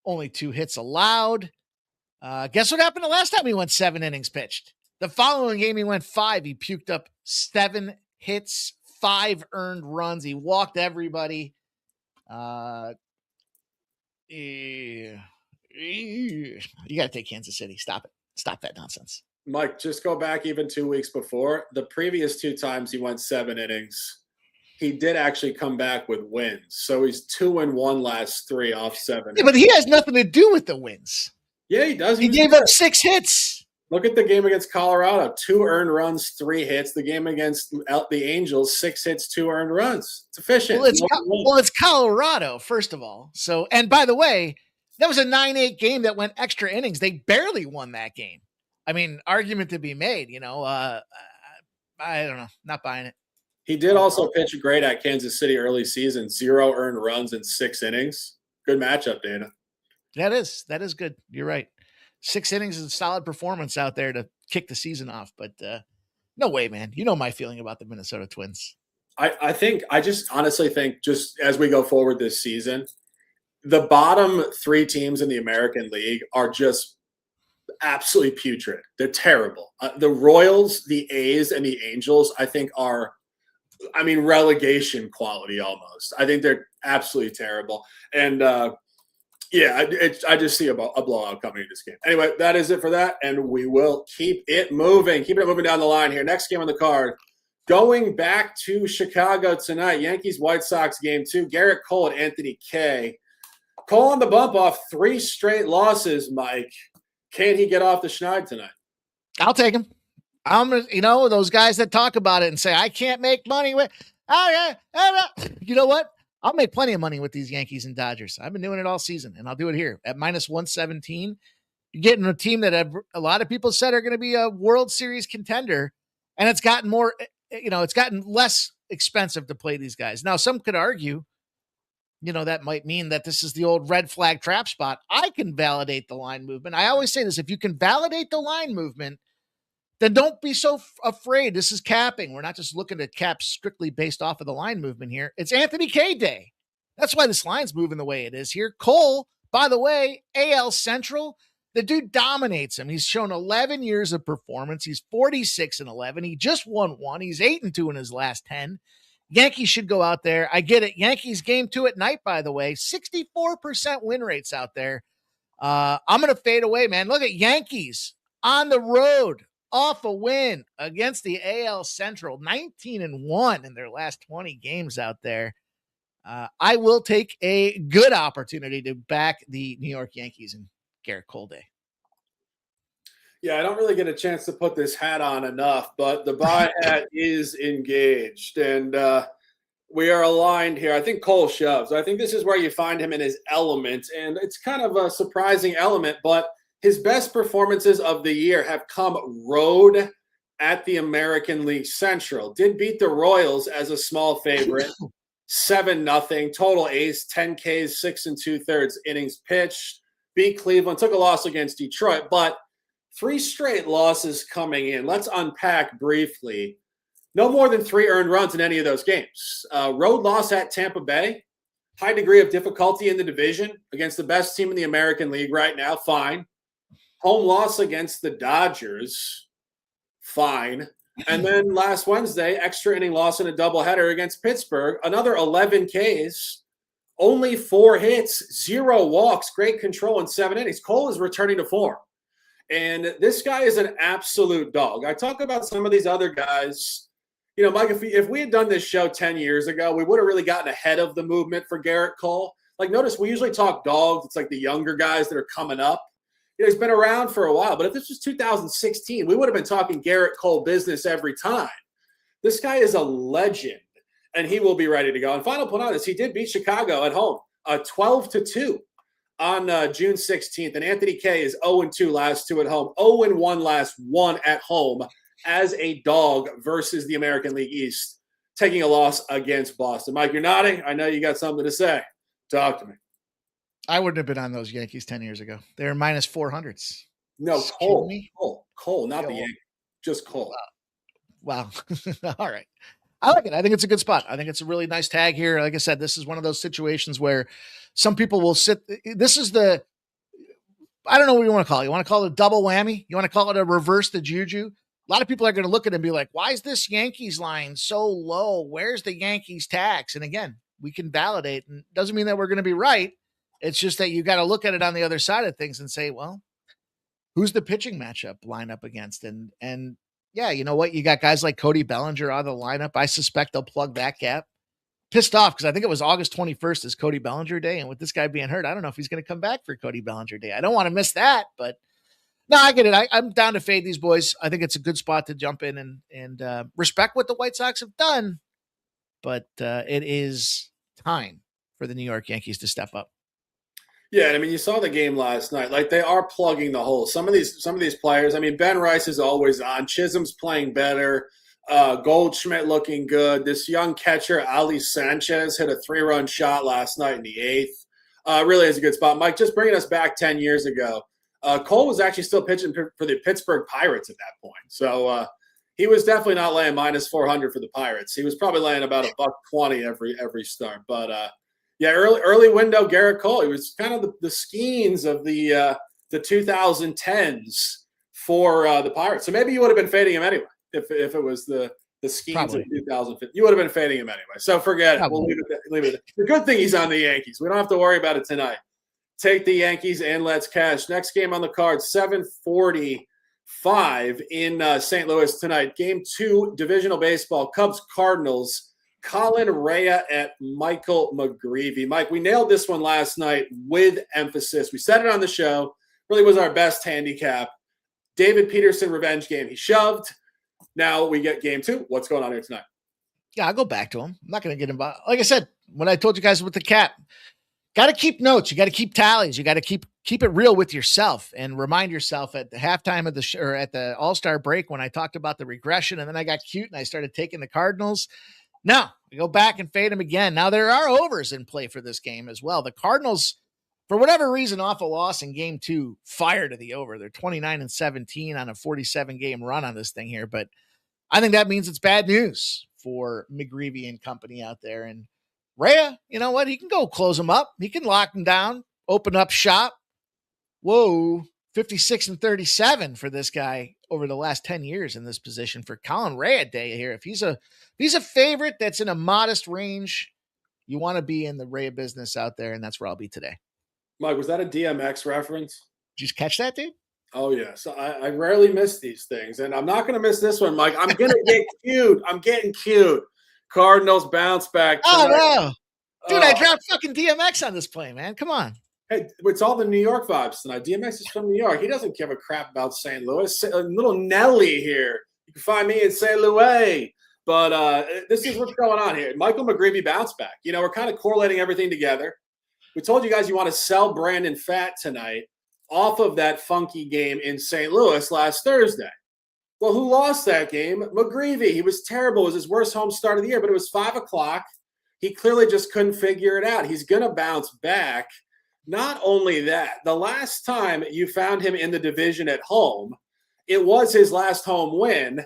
only 2 hits allowed. Guess what happened the last time he went 7 innings pitched? The following game, he went 5. He puked up 7 hits, 5 earned runs. He walked everybody. You got to take Kansas City. Stop it. Stop that nonsense. Mike, just go back even 2 weeks before. The previous 2 times he went 7 innings, he did actually come back with wins. So he's 2-1 last 3 off 7. Yeah, but he has nothing to do with the wins. Yeah, he does. He gave up 6 hits. Look at the game against Colorado. 2 earned runs, 3 hits. The game against the Angels, 6 hits, 2 earned runs. It's efficient. Well, it's Colorado, first of all. So, and by the way, that was a 9-8 game that went extra innings. They barely won that game. I mean, argument to be made, I don't know. Not buying it. He did also pitch great at Kansas City early season. 0 earned runs in 6 innings. Good matchup, Dana. That is good. You're right. 6 innings is a solid performance out there to kick the season off. But no way, man. You know my feeling about the Minnesota Twins. I just honestly think just as we go forward this season, the bottom 3 teams in the American League are just absolutely putrid. They're terrible. The Royals, the A's, and the Angels, I think are, relegation quality almost. I think they're absolutely terrible. And I just see a blowout coming in this game. Anyway, that is it for that, and we will keep it moving. Keep it moving down the line here. Next game on the card, going back to Chicago tonight, Yankees-White Sox game 2. Garrett Cole and Anthony Kay. Cole on the bump off 3 straight losses, Mike. Can he get off the schneid tonight? I'll take him. Those guys that talk about it and say, I can't make money with. You know what? I'll make plenty of money with these Yankees and Dodgers. I've been doing it all season, and I'll do it here at -117. You're getting a team that a lot of people said are going to be a World Series contender, and it's gotten more, it's gotten less expensive to play these guys. Now, some could argue, that might mean that this is the old red flag trap spot. I can validate the line movement. I always say this, if you can validate the line movement, then don't be so afraid. This is capping. We're not just looking to cap strictly based off of the line movement here. It's Anthony Kay Day. That's why this line's moving the way it is here. Cole, by the way, AL Central, the dude dominates him. He's shown 11 years of performance. He's 46-11. He just won 1. He's 8-2 in his last 10. Yankees should go out there. I get it. Yankees game 2 at night, by the way. 64% win rates out there. I'm going to fade away, man. Look at Yankees on the road, off a win against the AL Central. 19-1 in their last 20 games out there. I will take a good opportunity to back the New York Yankees and Garrett Cole Day. Yeah, I don't really get a chance to put this hat on enough, but the buy hat is engaged, and we are aligned here. I think Cole shoves. I think this is where you find him in his element, and it's kind of a surprising element, but his best performances of the year have come road at the American League Central. Did beat the Royals as a small favorite, 7-0, total ace, 10 Ks, 6 2/3 innings pitched, beat Cleveland, took a loss against Detroit, but 3 straight losses coming in. Let's unpack briefly. No more than 3 earned runs in any of those games. Road loss at Tampa Bay. High degree of difficulty in the division against the best team in the American League right now. Fine. Home loss against the Dodgers. Fine. And then last Wednesday, extra inning loss in a doubleheader against Pittsburgh. Another 11 Ks. Only 4 hits, 0 walks, great control in 7 innings. Cole is returning to form. And this guy is an absolute dog. I talk about some of these other guys. Mike, if we had done this show 10 years ago, we would have really gotten ahead of the movement for Garrett Cole. Like, notice we usually talk dogs. It's like the younger guys that are coming up. He's been around for a while, but if this was 2016, we would have been talking Garrett Cole business every time. This guy is a legend, and he will be ready to go. And final point on this, he did beat Chicago at home, 12-2 on June 16th. And Anthony K is 0-2 last two at home, 0-1 last one at home as a dog versus the American League East, taking a loss against Boston. Mike, you're nodding. I know you got something to say. Talk to me. I wouldn't have been on those Yankees 10 years ago. They're minus 400s. No, Cole, not the Yankees. Just Cole. Wow. All right. I like it. I think it's a good spot. I think it's a really nice tag here. Like I said, this is one of those situations where some people will sit. This is I don't know what you want to call it. You want to call it a double whammy? You want to call it a reverse the juju? A lot of people are going to look at it and be like, why is this Yankees line so low? Where's the Yankees tax? And again, we can validate, and it doesn't mean that we're going to be right. It's just that you got to look at it on the other side of things and say, well, who's the pitching matchup line up against? And yeah, you know what? You got guys like Cody Bellinger out of the lineup. I suspect they'll plug that gap. Pissed off because I think it was August 21st is Cody Bellinger Day. And with this guy being hurt, I don't know if he's going to come back for Cody Bellinger Day. I don't want to miss that, but no, I get it. I'm down to fade these boys. I think it's a good spot to jump in and respect what the White Sox have done. But it is time for the New York Yankees to step up. Yeah, I mean, you saw the game last night. Like, they are plugging the hole. Some of these players. I mean, Ben Rice is always on. Chisholm's playing better. Goldschmidt looking good. This young catcher, Ali Sanchez, hit a 3-run shot last night in the 8th. Really is a good spot. Mike, just bringing us back 10 years ago, Cole was actually still pitching for the Pittsburgh Pirates at that point. So he was definitely not laying minus 400 for the Pirates. He was probably laying about $1.20 every start. But yeah, early window Garrett Cole. He was kind of the Skeens of the 2010s for the Pirates. So maybe you would have been fading him anyway if it was the Skeens of 2015. You would have been fading him anyway. So forget it. We'll leave it. The good thing he's on the Yankees. We don't have to worry about it tonight. Take the Yankees and let's cash. Next game on the card, 7:45 in St. Louis tonight. Game 2, divisional baseball, Cubs-Cardinals. Colin Rea at Michael McGreevy. Mike, we nailed this one last night with emphasis. We said it on the show. Really was our best handicap. David Peterson revenge game. He shoved. Now we get game 2. What's going on here tonight? Yeah, I'll go back to him. I'm not going to get involved. Like I said, when I told you guys with the cap, got to keep notes. You got to keep tallies. You got to keep it real with yourself and remind yourself at the halftime of the or at the All-Star break when I talked about the regression and then I got cute and I started taking the Cardinals. No, we go back and fade them again. Now there are overs in play for this game as well. The Cardinals, for whatever reason, off a loss in game 2, fire to the over. They're 29-17 on a 47-game run on this thing here. But I think that means it's bad news for McGreevy and company out there. And Rea, you know what? He can go close them up. He can lock them down, open up shop. Whoa, 56-37 for this guy over the last 10 years in this position for Colin Rea Day here. If he's a favorite that's in a modest range, you want to be in the Rea business out there, and that's where I'll be today. Mike, was that a DMX reference? Did you catch that, dude? Oh, yeah. So I rarely miss these things, and I'm not going to miss this one, Mike. I'm going to get cute. I'm getting cute. Cardinals bounce back tonight. Oh, no. Dude, I dropped fucking DMX on this play, man. Come on. Hey, it's all the New York vibes tonight. DMX is from New York. He doesn't give a crap about St. Louis. A little Nelly here. You can find me in St. Louis. But this is what's going on here. Michael McGreevy bounce back. You know, we're kind of correlating everything together. We told you guys you want to sell Brandon Pfaadt tonight off of that funky game in St. Louis last Thursday. Well, who lost that game? McGreevy. He was terrible. It was his worst home start of the year, but it was 5 o'clock. He clearly just couldn't figure it out. He's going to bounce back. Not only that, the last time you found him in the division at home, it was his last home win.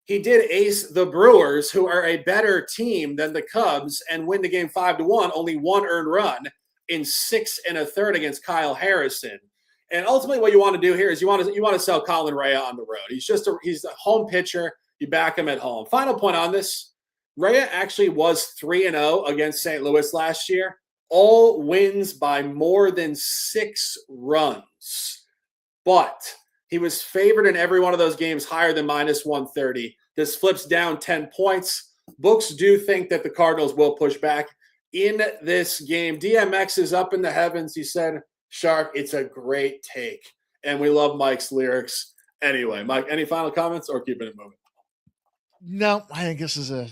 He did ace the Brewers, who are a better team than the Cubs, and win the game 5-1, only 1 earned run in 6 1/3 against Kyle Harrison. And ultimately what you want to do here is you want to sell Colin Rea on the road. He's a home pitcher. You back him at home. Final point on this, Rea actually was 3-0 against St. Louis last year. All wins by more than 6 runs. But he was favored in every one of those games higher than minus 130. This flips down 10 points. Books do think that the Cardinals will push back. in this game. DMX is up in the heavens. He said, Shark, it's a great take. And we love Mike's lyrics. Anyway, Mike, any final comments or keeping it moving? No, I think this is a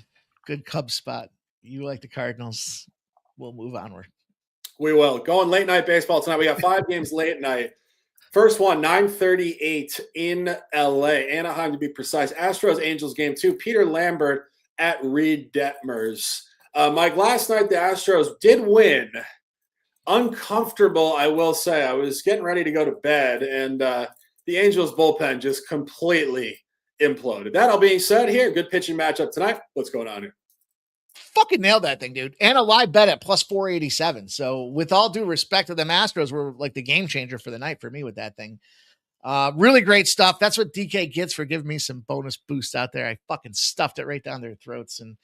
good Cubs spot. You like the Cardinals. We'll move onward. We will. Going late night baseball tonight. We got 5 games late night. First one, 9:38 in LA. Anaheim to be precise. Astros Angels game 2. Peter Lambert at Reed Detmers. Mike, last night the Astros did win. Uncomfortable, I will say. I was getting ready to go to bed, and the Angels bullpen just completely imploded. That all being said, here, good pitching matchup tonight. What's going on here? Fucking nailed that thing, dude. And a live bet at plus 487. So with all due respect to the Astros, were like the game changer for the night for me with that thing. Really great stuff. That's what DK gets for giving me some bonus boosts out there. I fucking stuffed it right down their throats. And,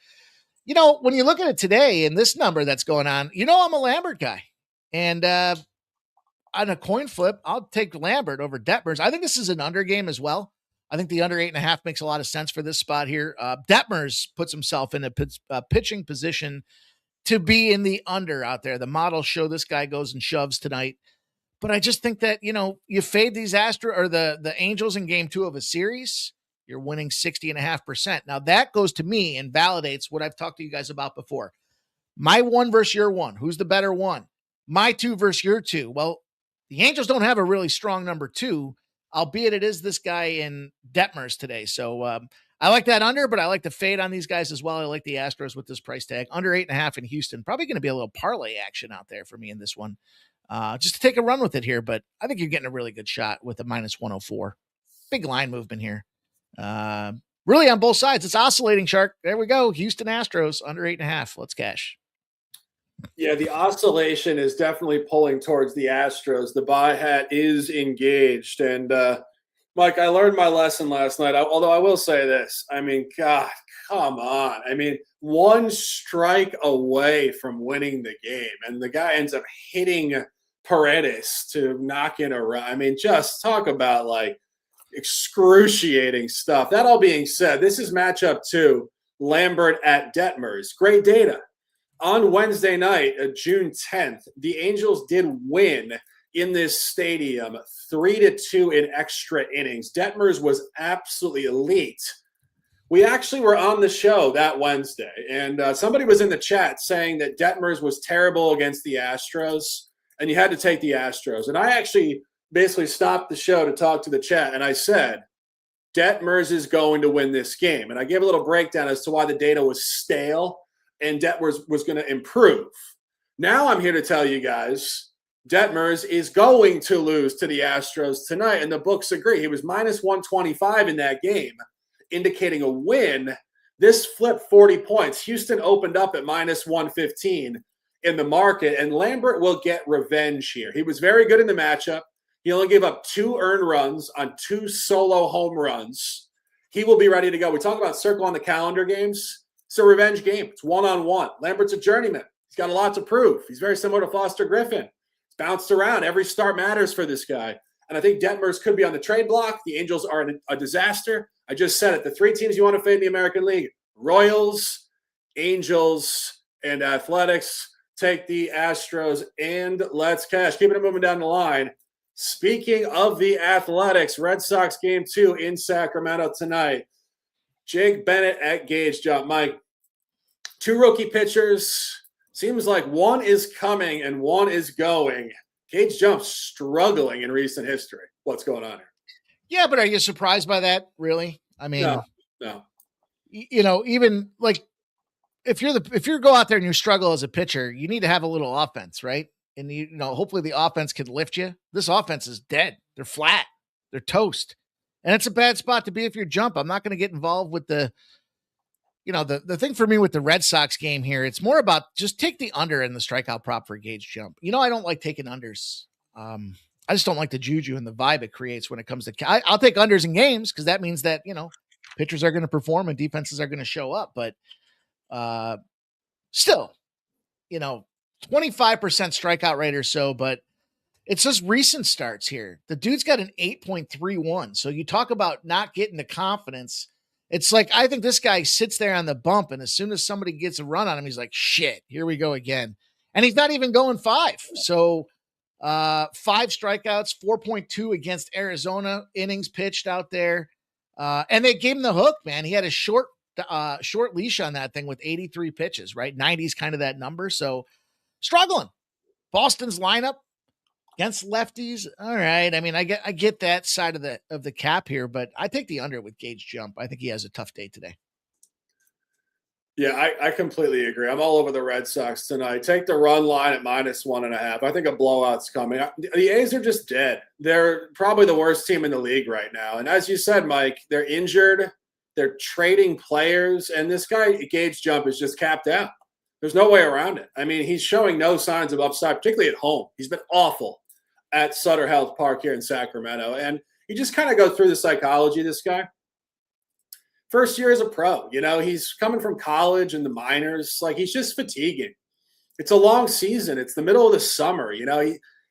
you know, when you look at it today and this number that's going on, you know, I'm a Lambert guy. And on a coin flip, I'll take Lambert over Detmers. I think this is an under game as well. I think the under 8.5 makes a lot of sense for this spot here. Detmers puts himself in a pitching position to be in the under out there. The models show this guy goes and shoves tonight. But I just think that, you know, you fade these the Angels in game 2 of a series, you're winning 60.5%. Now that goes to me and validates what I've talked to you guys about before. My 1 versus your 1. Who's the better one? My 2 versus your 2. Well, the Angels don't have a really strong number 2, albeit it is this guy in Detmers today. So I like that under, but I like the fade on these guys as well. I like the Astros with this price tag. Under 8.5 in Houston. Probably going to be a little parlay action out there for me in this one. Just to take a run with it here, but I think you're getting a really good shot with a minus 104. Big line movement here. Really on both sides. It's oscillating, Shark. There we go. Houston Astros under 8.5. Let's cash. Yeah, the oscillation is definitely pulling towards the Astros. The buy hat is engaged. And, Mike, I learned my lesson last night, although I will say this. I mean, God, come on. I mean, 1 strike away from winning the game, and the guy ends up hitting Paredes to knock in a run. I mean, just talk about, like, excruciating stuff. That all being said, this is matchup 2, Lambert at Detmers. Great data. On Wednesday night, June 10th, the Angels did win in this stadium 3-2 in extra innings. Detmers was absolutely elite. We actually were on the show that Wednesday, and somebody was in the chat saying that Detmers was terrible against the Astros, and you had to take the Astros. And I actually basically stopped the show to talk to the chat, and I said, Detmers is going to win this game. And I gave a little breakdown as to why the data was stale and Detmers was going to improve. Now I'm here to tell you guys, Detmers is going to lose to the Astros tonight, and the books agree. He was minus 125 in that game, indicating a win. This flipped 40 points. Houston opened up at minus 115 in the market, and Lambert will get revenge here. He was very good in the matchup. He only gave up 2 earned runs on 2 solo home runs. He will be ready to go. We talk about circle on the calendar games. It's a revenge game. It's one-on-one. Lambert's a journeyman. He's got a lot to prove. He's very similar to Foster Griffin. He's bounced around. Every start matters for this guy. And I think Detmers could be on the trade block. The Angels are a disaster. I just said it. The 3 teams you want to fade in the American League, Royals, Angels, and Athletics. Take the Astros, and let's cash. Keeping it moving down the line. Speaking of the Athletics, Red Sox game 2 in Sacramento tonight. Jake Bennett at Gage Jump. Mike, 2 rookie pitchers. Seems like one is coming and one is going. Gage Jump struggling in recent history. What's going on here? Yeah, but are you surprised by that? Really? I mean, no. You know, even like if you go out there and you struggle as a pitcher, you need to have a little offense, right? And you know, hopefully the offense can lift you. This offense is dead. They're flat. They're toast. And it's a bad spot to be if you're Jump. I'm not going to get involved with the thing for me with the Red Sox game here. It's more about just take the under in the strikeout prop for Gage Jump. You know, I don't like taking unders. I just don't like the juju and the vibe it creates when it comes to, I'll take unders in games because that means that, you know, pitchers are going to perform and defenses are going to show up. But still, you know, 25% strikeout rate or so, but it's just recent starts here. The dude's got an 8.31. So you talk about not getting the confidence. It's like, I think this guy sits there on the bump, and as soon as somebody gets a run on him, he's like, shit, here we go again. And he's not even going 5. So 5 strikeouts, 4.2 against Arizona innings pitched out there. And they gave him the hook, man. He had a short leash on that thing with 83 pitches, right? 90 is kind of that number. So struggling. Boston's lineup against lefties. All right. I mean, I get that side of the cap here, but I take the under with Gage Jump. I think he has a tough day today. Yeah, I completely agree. I'm all over the Red Sox tonight. Take the run line at -1.5. I think a blowout's coming. The A's are just dead. They're probably the worst team in the league right now. And as you said, Mike, they're injured. They're trading players. And this guy, Gage Jump, is just capped out. There's no way around it. I mean, he's showing no signs of upside, particularly at home. He's been awful at Sutter Health Park here in Sacramento. And you just kind of go through the psychology of this guy. First year as a pro, he's coming from college and the minors. Like, he's just fatiguing. It's a long season. It's the middle of the summer.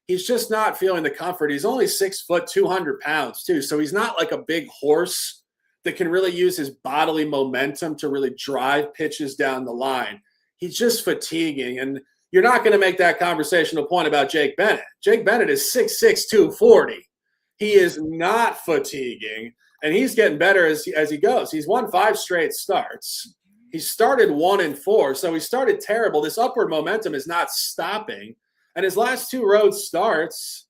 He's just not feeling the comfort. He's only 6 foot, 200 pounds too. So he's not like a big horse that can really use his bodily momentum to really drive pitches down the line. He's just fatiguing. And you're not going to make that conversational point about Jake Bennett. Jake Bennett is 6'6", 240. He is not fatiguing. And he's getting better as he goes. He's won 5 straight starts. He started 1-4, so he started terrible. This upward momentum is not stopping. And his last 2 road starts,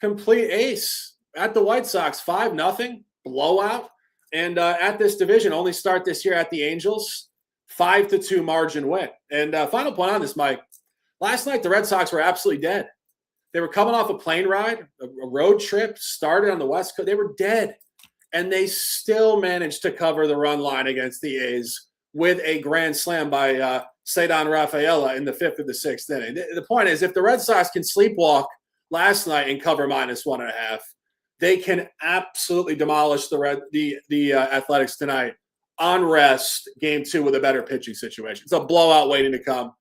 complete ace. At the White Sox, 5-0, blowout. And at this division, only start this year at the Angels, 5-2 margin win. And final point on this, Mike. Last night, the Red Sox were absolutely dead. They were coming off a plane ride, a road trip, started on the West Coast. They were dead. And they still managed to cover the run line against the A's with a grand slam by Cedar Rafaela in the 5th of the 6th inning. The point is, if the Red Sox can sleepwalk last night and cover -1.5, they can absolutely demolish the Athletics tonight on rest, game 2 with a better pitching situation. It's a blowout waiting to come.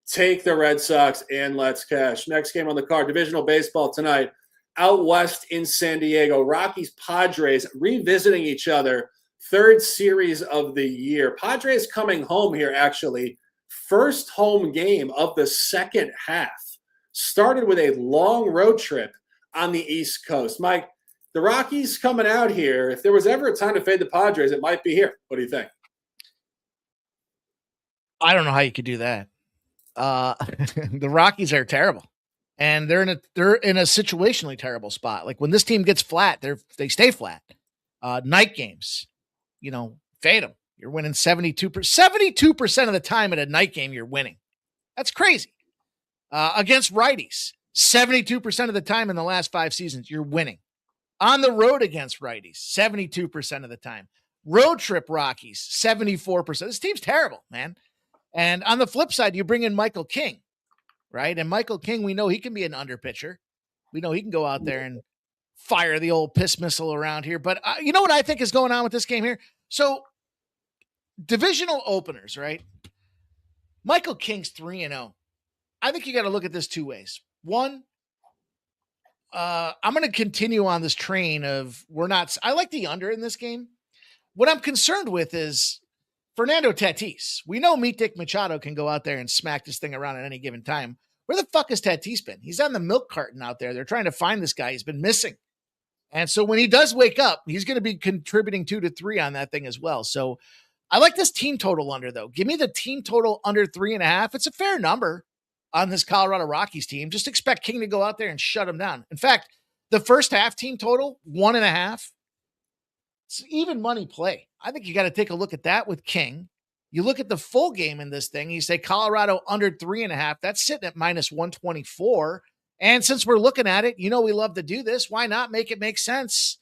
Take the Red Sox and let's cash. Next game on the card, divisional baseball tonight. Out west in San Diego, Rockies, Padres revisiting each other. 3rd series of the year. Padres coming home here, actually. First home game of the second half. Started with a long road trip on the East Coast. Mike, the Rockies coming out here. If there was ever a time to fade the Padres, it might be here. What do you think? I don't know how you could do that. The Rockies are terrible. And they're in a situationally terrible spot. Like, when this team gets flat, they stay flat. Night games, fade them. You're winning 72% of the time at a night game. You're winning. That's crazy. Against righties, 72% of the time in the last 5 seasons, you're winning. On the road against righties, 72% of the time. Road trip Rockies, 74%. This team's terrible, man. And on the flip side, you bring in Michael King. Right. And Michael King, we know he can be an under pitcher. We know he can go out there and fire the old piss missile around here. But you know what I think is going on with this game here? So, divisional openers, right? Michael King's 3-0. I think you got to look at this 2 ways. One, I'm going to continue on this train of I like the under in this game. What I'm concerned with is Fernando Tatis. We know Meet Dick Machado can go out there and smack this thing around at any given time. Where the fuck has Tatis been? He's on the milk carton out there. They're trying to find this guy. He's been missing. And so when he does wake up, he's going to be contributing 2 to 3 on that thing as well. So I like this team total under, though. Give me the team total under 3.5. It's a fair number on this Colorado Rockies team. Just expect King to go out there and shut him down. In fact, the first half team total, 1.5. It's even money play. I think you got to take a look at that with King. You look at the full game in this thing, you say Colorado under 3.5. That's sitting at -124. And since we're looking at it, we love to do this. Why not make it make sense?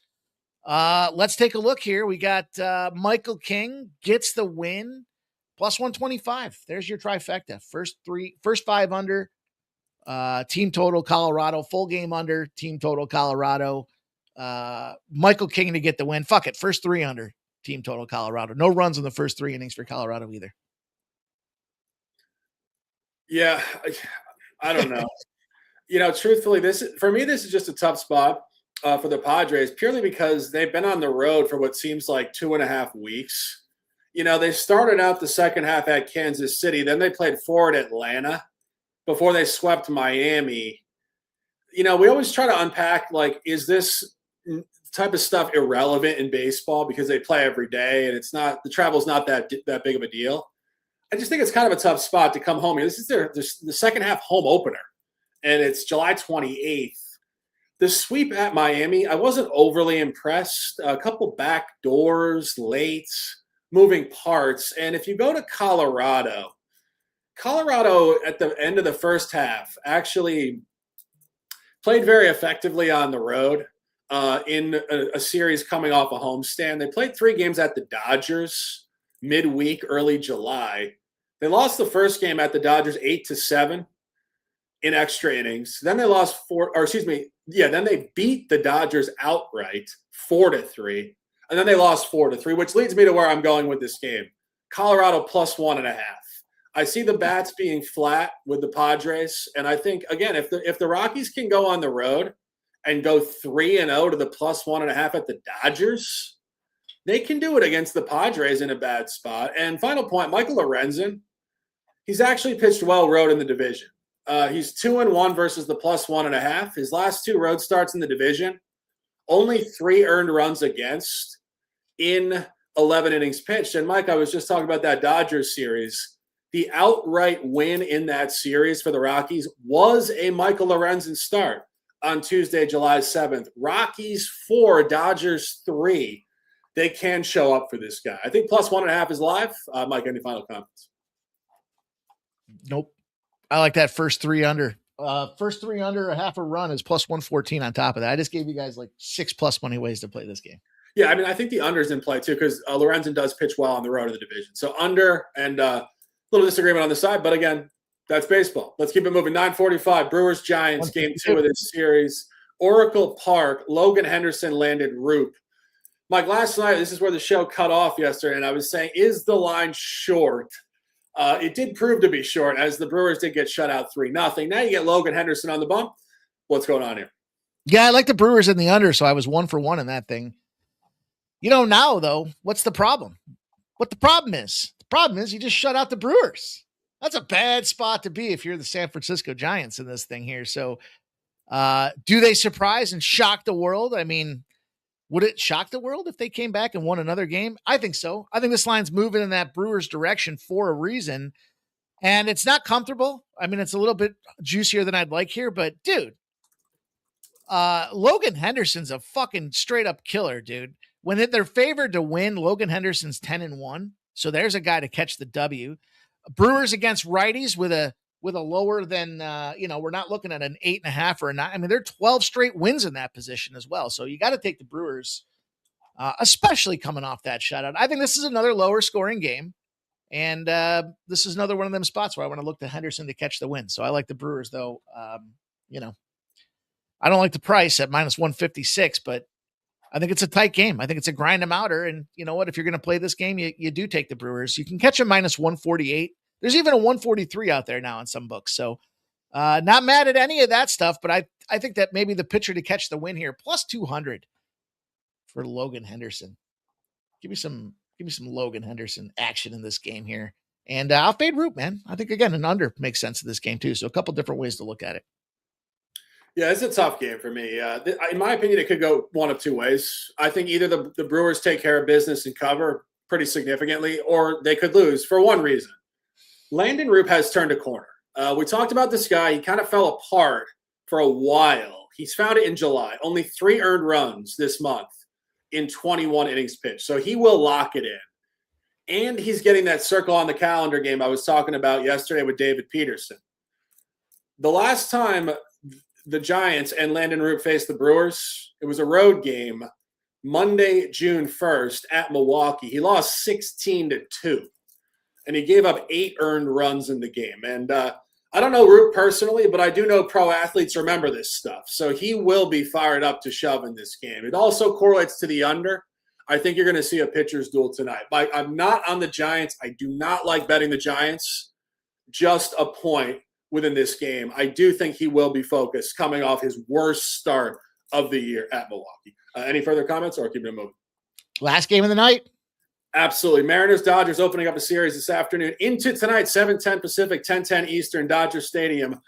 Let's take a look here. We got Michael King gets the win, +125. There's your trifecta. First 5 under, team total Colorado, full game under, team total Colorado. Michael King to get the win. Fuck it. First 3 under, team total Colorado. No runs in the first 3 innings for Colorado either. Yeah, I don't know. Truthfully, this is just a tough spot for the Padres, purely because they've been on the road for what seems like 2.5 weeks. They started out the second half at Kansas City. Then they played 4 at Atlanta before they swept Miami. We always try to unpack, like, is this type of stuff irrelevant in baseball because they play every day and the travel's not that big of a deal. I just think it's kind of a tough spot to come home here. This is the second half home opener, and it's July 28th. The sweep at Miami, I wasn't overly impressed. A couple back doors, late, moving parts. And if you go to Colorado at the end of the first half actually played very effectively on the road in a series coming off a homestand. They played 3 games at the Dodgers midweek, early July. They lost the first game at the Dodgers 8-7 in extra innings. Then they lost then they beat the Dodgers outright 4-3. And then they lost 4-3, which leads me to where I'm going with this game. Colorado plus 1.5. I see the bats being flat with the Padres. And I think, again, if the Rockies can go on the road and go 3-0 to the plus 1.5 at the Dodgers, they can do it against the Padres in a bad spot. And final point, Michael Lorenzen, he's actually pitched well road in the division. He's 2-1 versus the plus 1.5. His last 2 road starts in the division, only 3 earned runs against in 11 innings pitched. And Mike, I was just talking about that Dodgers series. The outright win in that series for the Rockies was a Michael Lorenzen start on Tuesday, July 7th. Rockies 4, Dodgers 3. They can show up for this guy. I think plus 1.5 is live. Mike, any final comments? Nope. I like that first 3 under. First 3 under, a half a run is plus 114 on top of that. I just gave you guys like 6+ money ways to play this game. Yeah, I mean, I think the under's in play too because Lorenzen does pitch well on the road of the division. So under and a little disagreement on the side, but again, that's baseball. Let's keep it moving. 9:45, Brewers Giants, game 2 of this series. Oracle Park, Logan Henderson landed Roop. Mike, last night, this is where the show cut off yesterday, and I was saying, is the line short? It did prove to be short, as the Brewers did get shut out 3-0. Now you get Logan Henderson on the bump. What's going on here? Yeah, I like the Brewers in the under, so I was 1 for 1 in that thing. Now, though, what's the problem? What the problem is? The problem is you just shut out the Brewers. That's a bad spot to be if you're the San Francisco Giants in this thing here. So do they surprise and shock the world? I mean, would it shock the world if they came back and won another game? I think so. I think this line's moving in that Brewers direction for a reason. And it's not comfortable. I mean, it's a little bit juicier than I'd like here, but dude, Logan Henderson's a fucking straight up killer, dude. When they're favored to win, Logan Henderson's 10-1. So there's a guy to catch the W. Brewers against righties with a lower than, we're not looking at an 8.5 or a 9. I mean, they're 12 straight wins in that position as well. So you got to take the Brewers, especially coming off that shutout. I think this is another lower scoring game. And this is another one of them spots where I want to look to Henderson to catch the win. So I like the Brewers, though. I don't like the price at minus 156, but I think it's a tight game. I think it's a grind them outer. And you know what? If you're going to play this game, you do take the Brewers. You can catch a minus 148. There's even a 143 out there now in some books. So not mad at any of that stuff, but I think that maybe the pitcher to catch the win here, plus 200 for Logan Henderson. Give me some Logan Henderson action in this game here. And I'll fade Root, man. I think, again, an under makes sense in this game too. So a couple different ways to look at it. Yeah, it's a tough game for me. In my opinion, it could go one of 2 ways. I think either the Brewers take care of business and cover pretty significantly, or they could lose for one reason. Landon Roop has turned a corner. We talked about this guy. He kind of fell apart for a while. He's found it in July. Only 3 earned runs this month in 21 innings pitched. So he will lock it in. And he's getting that circle on the calendar game I was talking about yesterday with David Peterson. The last time the Giants and Landon Roop faced the Brewers, it was a road game, Monday, June 1st at Milwaukee. He lost 16-2, and he gave up 8 earned runs in the game. And I don't know Roop personally, but I do know pro athletes remember this stuff. So he will be fired up to shove in this game. It also correlates to the under. I think you're going to see a pitcher's duel tonight. I'm not on the Giants. I do not like betting the Giants. Just a point within this game. I do think he will be focused coming off his worst start of the year at Milwaukee. Any further comments or keep it moving? Last game of the night. Absolutely. Mariners, Dodgers opening up a series this afternoon into tonight, 7:10 Pacific, 10:10 Eastern, Dodger Stadium.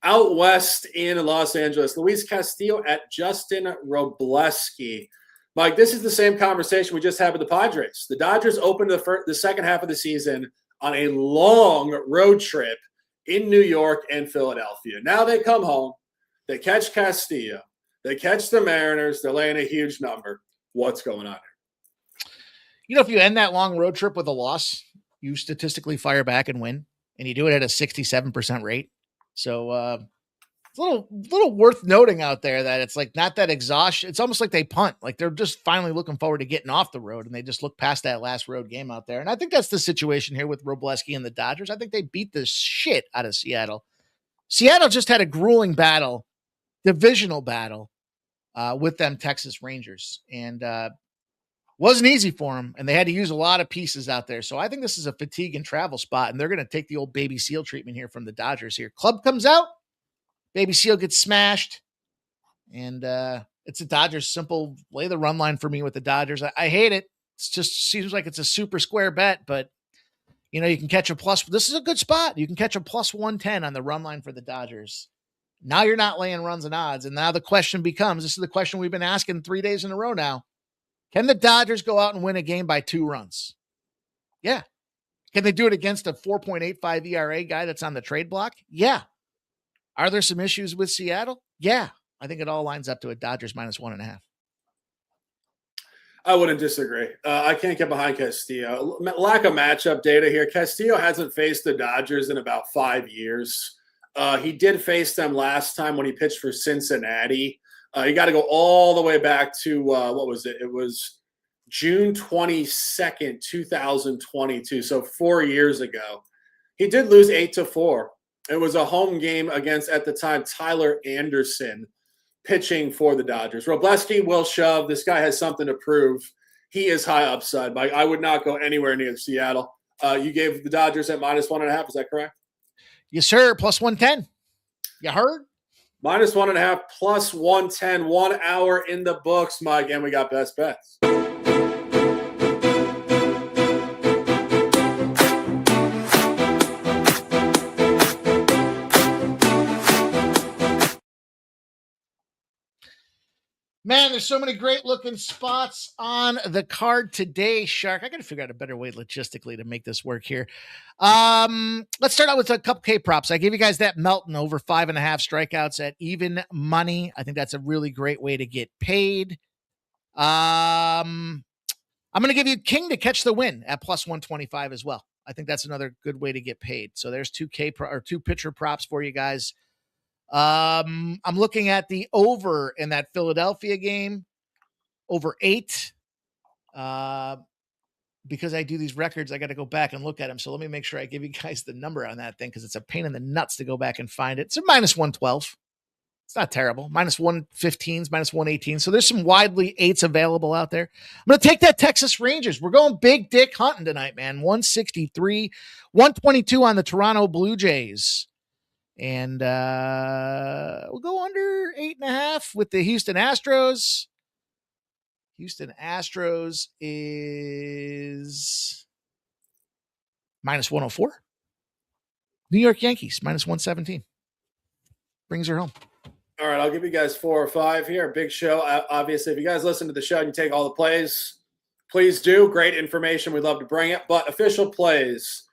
Out west in Los Angeles, Luis Castillo at Justin Robleski. Mike, this is the same conversation we just had with the Padres. The Dodgers opened the second half of the season on a long road trip in New York and Philadelphia. Now they come home, they catch Castillo, they catch the Mariners, they're laying a huge number. What's going on here? You know, if you end that long road trip with a loss, you statistically fire back and win, and you do it at a 67% rate. So it's a little worth noting out there that it's like not that exhaustion. It's almost like they punt. Like they're just finally looking forward to getting off the road, and they just look past that last road game out there. And I think that's the situation here with Robleski and the Dodgers. I think they beat the shit out of Seattle. Seattle just had a grueling battle, divisional battle with them Texas Rangers, and wasn't easy for them, and they had to use a lot of pieces out there. So I think this is a fatigue and travel spot, and they're going to take the old baby seal treatment here from the Dodgers here. Club comes out, baby seal gets smashed, and it's a Dodgers simple lay the run line for me with the Dodgers. I hate it. It just seems like it's a super square bet, but you know, you can catch a plus. This is a good spot. You can catch a plus 110 on the run line for the Dodgers. Now you're not laying runs and odds. And now the question becomes, this is the question we've been asking 3 days in a row now. Can the Dodgers go out and win a game by 2 runs? Yeah. Can they do it against a 4.85 ERA guy that's on the trade block? Yeah. Are there some issues with Seattle? Yeah. I think it all lines up to a Dodgers minus 1.5. I wouldn't disagree. I can't get behind Castillo. Lack of matchup data here. Castillo hasn't faced the Dodgers in about 5 years. He did face them last time when he pitched for Cincinnati. You got to go all the way back to, what was it? It was June 22nd, 2022. So 4 years ago. He did lose 8-4. It was a home game against, at the time, Tyler Anderson pitching for the Dodgers. Robleski will shove. This guy has something to prove. He is high upside. But I would not go anywhere near Seattle. You gave the Dodgers at minus 1.5. Is that correct? Yes, sir. Plus 110. You heard? Minus 1.5, plus 110, 1 hour in the books, Mike, and we got best bets. Man, there's so many great looking spots on the card today, Shark. I got to figure out a better way logistically to make this work here. Let's start out with a couple K props. I gave you guys that Melton over 5.5 strikeouts at even money. I think that's a really great way to get paid. I'm going to give you King to catch the win at plus 125 as well. I think that's another good way to get paid. So there's two pitcher props for you guys. I'm looking at the over in that Philadelphia game, over 8. Because I do these records, I got to go back and look at them. So let me make sure I give you guys the number on that thing, because it's a pain in the nuts to go back and find it. It's a minus 112. It's not terrible. Minus 115s, minus 118. So there's some widely 8s available out there. I'm going to take that Texas Rangers. We're going big dick hunting tonight, man. 163, 122 on the Toronto Blue Jays. And we'll go under 8.5 with the Houston Astros. Houston Astros is minus 104. New York Yankees, minus 117. Brings her home. All right, I'll give you guys 4 or 5 here. Big show. Obviously, if you guys listen to the show and you take all the plays, please do. Great information. We'd love to bring it. But official plays.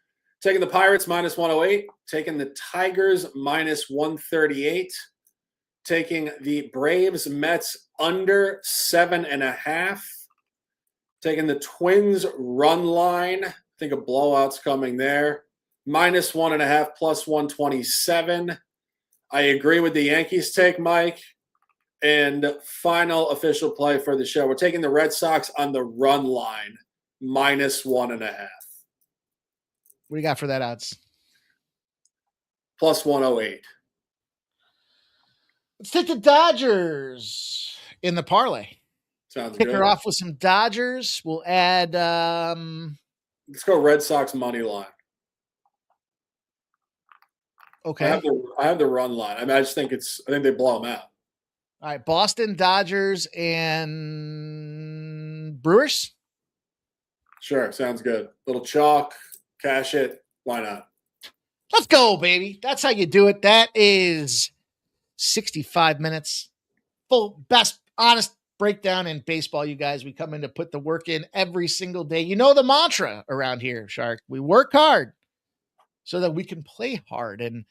Taking the Pirates minus 108. Taking the Tigers minus 138. Taking the Braves Mets under 7.5. Taking the Twins run line. I think a blowout's coming there. Minus 1.5 plus 127. I agree with the Yankees take, Mike. And final official play for the show. We're taking the Red Sox on the run line. Minus 1.5. What do you got for that odds? Plus 108. Let's take the Dodgers in the parlay. Sounds Kick good. her off with some Dodgers. We'll add let's go Red Sox money line. Okay. I have the run line. I mean, I think they blow them out. All right. Boston, Dodgers, and Brewers. Sure. Sounds good. Little chalk, cash it. Why not? Let's go, baby. That's how you do it. That is 65 minutes. Full, best, honest breakdown in baseball, you guys. We come in to put the work in every single day. You know the mantra around here, Shark. We work hard so that we can play hard. And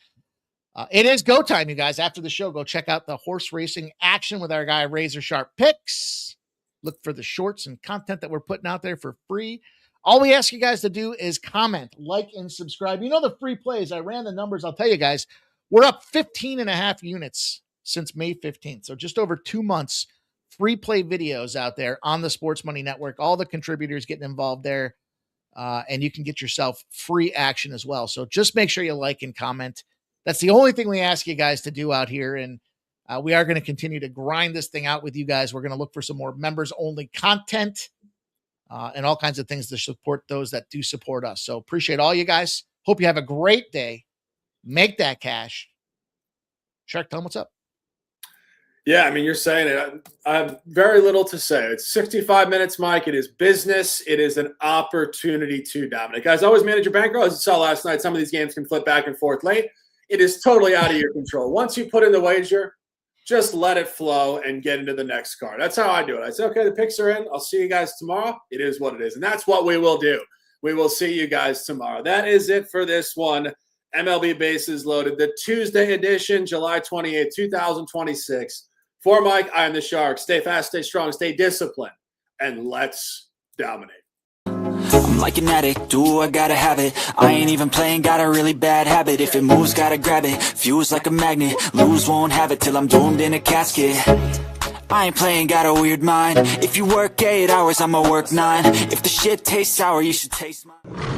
it is go time, you guys. After the show, go check out the horse racing action with our guy Razor Sharp Picks. Look for the shorts and content that we're putting out there for free. All we ask you guys to do is comment, like, and subscribe. You know the free plays. I ran the numbers. I'll tell you guys, we're up 15 and a half units since May 15th. So just over 2 months, free play videos out there on the Sports Money Network. All the contributors getting involved there. And you can get yourself free action as well. So just make sure you like and comment. That's the only thing we ask you guys to do out here. And we are going to continue to grind this thing out with you guys. We're going to look for some more members-only content and all kinds of things to support those that do support us. So appreciate all you guys. Hope you have a great day. Make that cash. Shark, tell them what's up. Yeah, I mean, you're saying it. I have very little to say. It's 65 minutes, Mike. It is business. It is an opportunity to dominate. Guys, always manage your bankroll. As you saw last night, some of these games can flip back and forth late. It is totally out of your control. Once you put in the wager, just let it flow and get into the next card. That's how I do it. I say, okay, the picks are in. I'll see you guys tomorrow. It is what it is. And that's what we will do. We will see you guys tomorrow. That is it for this one. MLB Bases Loaded, the Tuesday edition, July 28th, 2026. For Mike, I am the Shark. Stay fast, stay strong, stay disciplined, and let's dominate. I'm like an addict, do I gotta have it. I ain't even playing, got a really bad habit. If it moves, gotta grab it, fuse like a magnet. Lose, won't have it till I'm doomed in a casket. I ain't playing, got a weird mind. If you work 8 hours, I'ma work 9. If the shit tastes sour, you should taste mine.